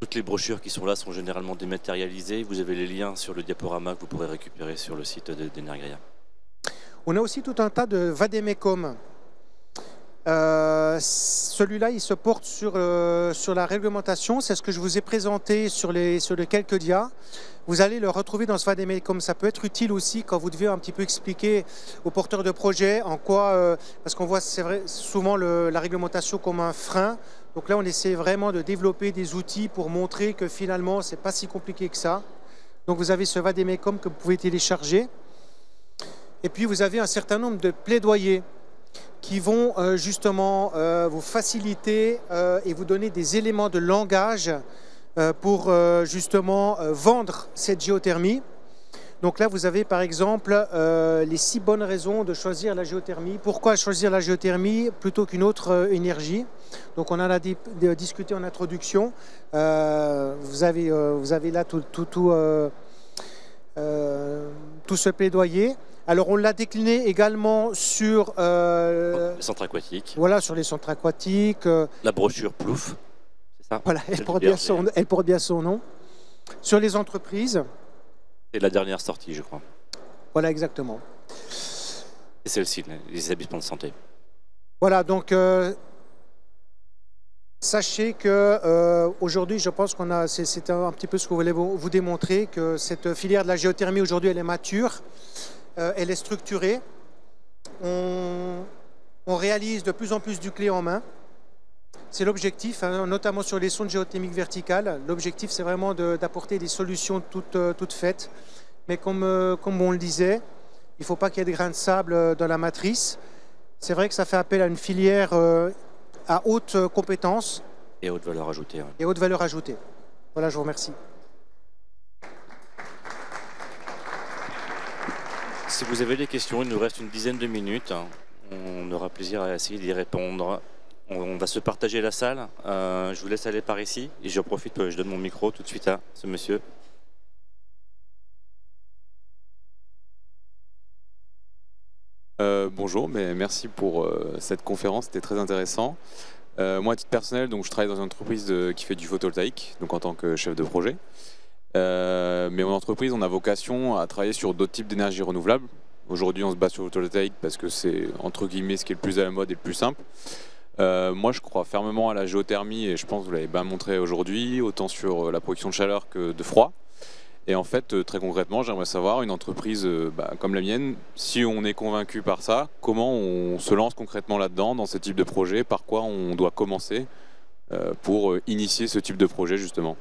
Toutes les brochures qui sont là sont généralement dématérialisées. Vous avez les liens sur le diaporama que vous pourrez récupérer sur le site d'Energria. On a aussi tout un tas de vadémécum. Celui-là, il se porte sur la réglementation. C'est ce que je vous ai présenté sur les quelques dias. Vous allez le retrouver dans ce vadémécum. Ça peut être utile aussi quand vous devez un petit peu expliquer aux porteurs de projet en quoi... parce qu'on voit, c'est vrai, souvent la réglementation comme un frein. Donc là, on essaie vraiment de développer des outils pour montrer que finalement, c'est pas si compliqué que ça. Donc vous avez ce vadémécum que vous pouvez télécharger. Et puis vous avez un certain nombre de plaidoyers qui vont justement vous faciliter et vous donner des éléments de langage pour justement vendre cette géothermie. Donc là, vous avez par exemple les 6 bonnes raisons de choisir la géothermie. Pourquoi choisir la géothermie plutôt qu'une autre énergie? Donc on en a discuté en introduction. Vous avez là tout ce plaidoyer. Alors on l'a décliné également sur... les centres aquatiques. Voilà, sur les centres aquatiques. La brochure Plouf, c'est ça? Voilà, elle porte bien son nom. Sur les entreprises. C'est la dernière sortie, je crois. Voilà, exactement. Et celle-ci, les établissements de santé. Voilà, donc sachez que aujourd'hui, je pense qu'on a, c'est un petit peu ce que je voulais vous démontrer, que cette filière de la géothermie aujourd'hui, elle est mature. Elle est structurée. On réalise de plus en plus du clé en main. C'est l'objectif, hein, notamment sur les sondes géothermiques verticales. L'objectif, c'est vraiment d'apporter des solutions toutes faites. Mais comme on le disait, il ne faut pas qu'il y ait des grains de sable dans la matrice. C'est vrai que ça fait appel à une filière à haute compétence. Et haute valeur ajoutée. Ouais. Et haute valeur ajoutée. Voilà, je vous remercie. Si vous avez des questions, il nous reste une dizaine de minutes. On aura plaisir à essayer d'y répondre. On va se partager la salle. Je vous laisse aller par ici. Et je profite, je donne mon micro tout de suite à ce monsieur. Bonjour, mais merci pour cette conférence, c'était très intéressant. Moi, à titre personnel, donc, je travaille dans une entreprise qui fait du photovoltaïque, donc en tant que chef de projet. Mais mon entreprise, on a vocation à travailler sur d'autres types d'énergie renouvelable. Aujourd'hui, on se base sur le photovoltaïque parce que c'est, entre guillemets, ce qui est le plus à la mode et le plus simple. Moi, je crois fermement à la géothermie et je pense que vous l'avez bien montré aujourd'hui, autant sur la production de chaleur que de froid. Et en fait, très concrètement, j'aimerais savoir, une entreprise comme la mienne, si on est convaincu par ça, comment on se lance concrètement là-dedans, dans ce type de projet, par quoi on doit commencer pour initier ce type de projet, justement.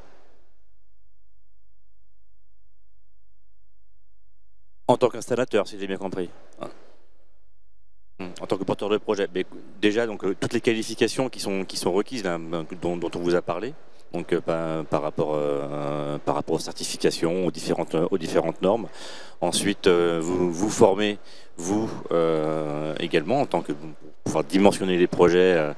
En tant qu'installateur, si j'ai bien compris. En tant que porteur de projet. Mais déjà, donc, toutes les qualifications qui sont requises, là, dont on vous a parlé, donc par rapport aux certifications, aux différentes normes. Ensuite, vous formez, vous également, en tant que pour pouvoir dimensionner les projets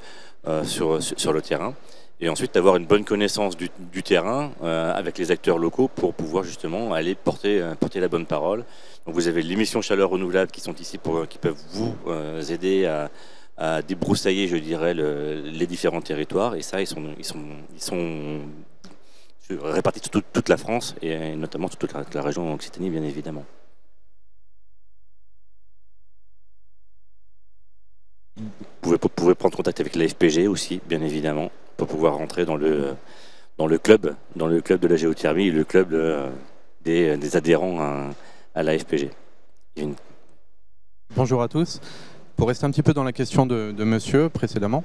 sur le terrain. Et ensuite, avoir une bonne connaissance du terrain avec les acteurs locaux pour pouvoir justement aller porter la bonne parole. Donc vous avez les missions chaleur renouvelable qui sont ici qui peuvent vous aider à débroussailler, je dirais, les différents territoires. Et ça, ils sont répartis sur toute la France et notamment sur toute la région Occitanie, bien évidemment. Vous pouvez prendre contact avec la FPG aussi, bien évidemment, pour pouvoir rentrer dans le club de la géothermie, le club des adhérents à la FPG. Bonjour à tous. Pour rester un petit peu dans la question de monsieur précédemment,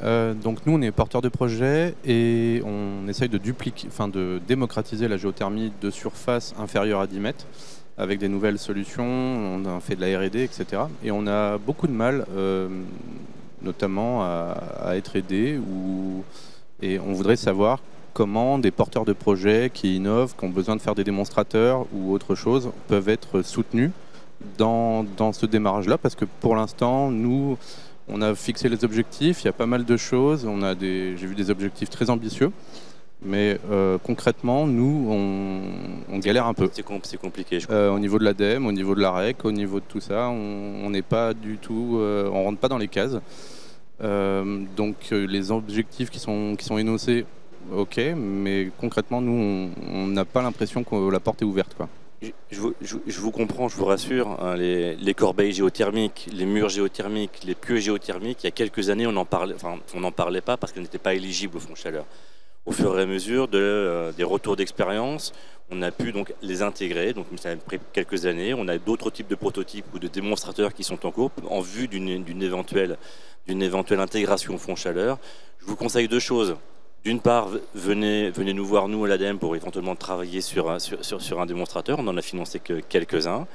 donc nous on est porteurs de projet et on essaye de démocratiser la géothermie de surface inférieure à 10 mètres avec des nouvelles solutions, on a fait de la R&D, etc. Et on a beaucoup de mal, notamment à être aidés, et on voudrait savoir comment des porteurs de projets qui innovent, qui ont besoin de faire des démonstrateurs ou autre chose, peuvent être soutenus dans ce démarrage-là, parce que pour l'instant, nous, on a fixé les objectifs, il y a pas mal de choses, j'ai vu des objectifs très ambitieux, mais concrètement, nous, on galère un peu. C'est compliqué, je crois. Au niveau de l'ADEME, au niveau de la REC, au niveau de tout ça, on n'est pas du tout, on rentre pas dans les cases. Donc les objectifs qui sont énoncés, ok, mais concrètement, nous, on n'a pas l'impression que la porte est ouverte, quoi. Je vous comprends, je vous rassure, hein, les corbeilles géothermiques, les murs géothermiques, les pieux géothermiques, il y a quelques années, on n'en parlait pas parce qu'elles n'étaient pas éligibles au fonds chaleur. Au fur et à mesure des retours d'expérience, on a pu donc les intégrer, donc ça a pris quelques années. On a d'autres types de prototypes ou de démonstrateurs qui sont en cours en vue d'une éventuelle intégration au fonds chaleur. Je vous conseille deux choses. D'une part, venez nous voir, nous, à l'ADEME, pour éventuellement travailler sur un démonstrateur. On en a financé que quelques-uns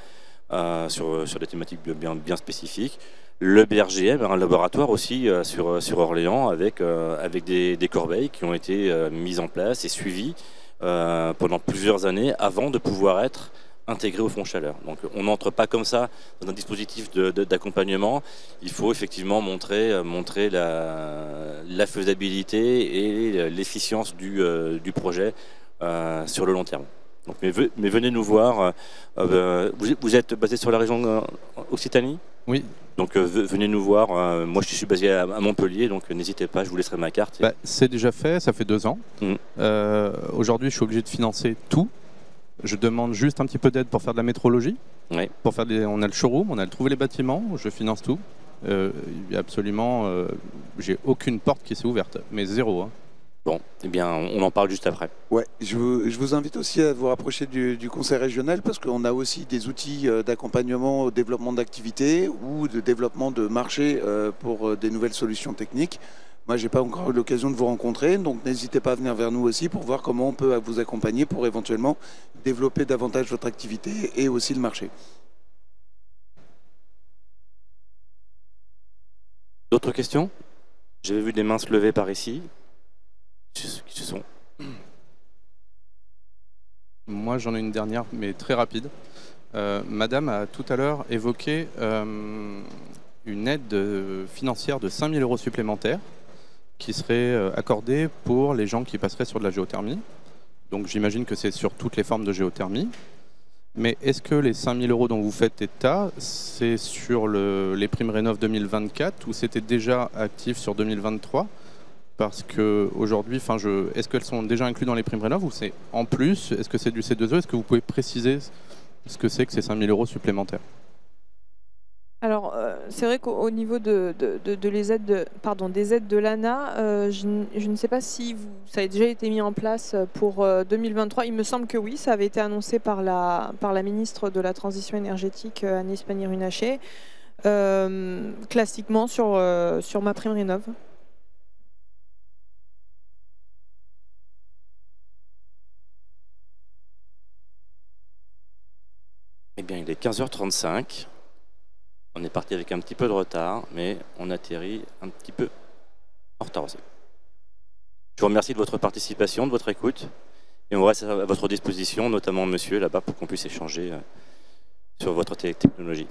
sur des thématiques bien spécifiques. Le BRGM, un laboratoire aussi sur Orléans avec des corbeilles qui ont été mises en place et suivies pendant plusieurs années avant de pouvoir être intégré au fonds chaleur. Donc on n'entre pas comme ça dans un dispositif d'accompagnement. Il faut effectivement montrer la faisabilité et l'efficience du projet sur le long terme. Donc, mais venez nous voir. Vous êtes basé sur la région Occitanie ? Oui. Donc venez nous voir. Moi je suis basé à Montpellier, donc n'hésitez pas, je vous laisserai ma carte. C'est déjà fait, ça fait 2 ans. Aujourd'hui je suis obligé de financer tout. Je demande juste un petit peu d'aide pour faire de la métrologie. Oui. On a le showroom, on a trouvé les bâtiments, je finance tout. Absolument, j'ai aucune porte qui s'est ouverte, mais zéro. Hein. Bon, eh bien, on en parle juste après. Ouais, je vous invite aussi à vous rapprocher du conseil régional parce qu'on a aussi des outils d'accompagnement au développement d'activités ou de développement de marchés pour des nouvelles solutions techniques. Moi, je n'ai pas encore eu l'occasion de vous rencontrer, donc n'hésitez pas à venir vers nous aussi pour voir comment on peut vous accompagner pour éventuellement développer davantage votre activité et aussi le marché. D'autres questions? J'avais vu des mains se lever par ici. Qui se sont? Moi, j'en ai une dernière, mais très rapide. Madame a tout à l'heure évoqué une aide financière de 5 000 € supplémentaires qui serait accordée pour les gens qui passeraient sur de la géothermie. Donc j'imagine que c'est sur toutes les formes de géothermie. Mais est-ce que les 5 000 € dont vous faites état, c'est sur les primes Rénov 2024 ou c'était déjà actif sur 2023? Parce qu'aujourd'hui, est-ce qu'elles sont déjà incluses dans les primes Rénov ou c'est en plus? Est-ce que c'est du C2E? Est-ce que vous pouvez préciser ce que c'est que ces 5 000 € supplémentaires? Alors, c'est vrai qu'au niveau des aides de l'ANA, je ne sais pas si ça a déjà été mis en place pour 2023. Il me semble que oui, ça avait été annoncé par la ministre de la Transition énergétique, Agnès Pannier-Runacher, classiquement sur MaPrimeRénov'. Eh bien, il est 15h35. On est parti avec un petit peu de retard, mais on atterrit un petit peu en retard aussi. Je vous remercie de votre participation, de votre écoute, et on reste à votre disposition, notamment monsieur là-bas, pour qu'on puisse échanger sur votre technologie.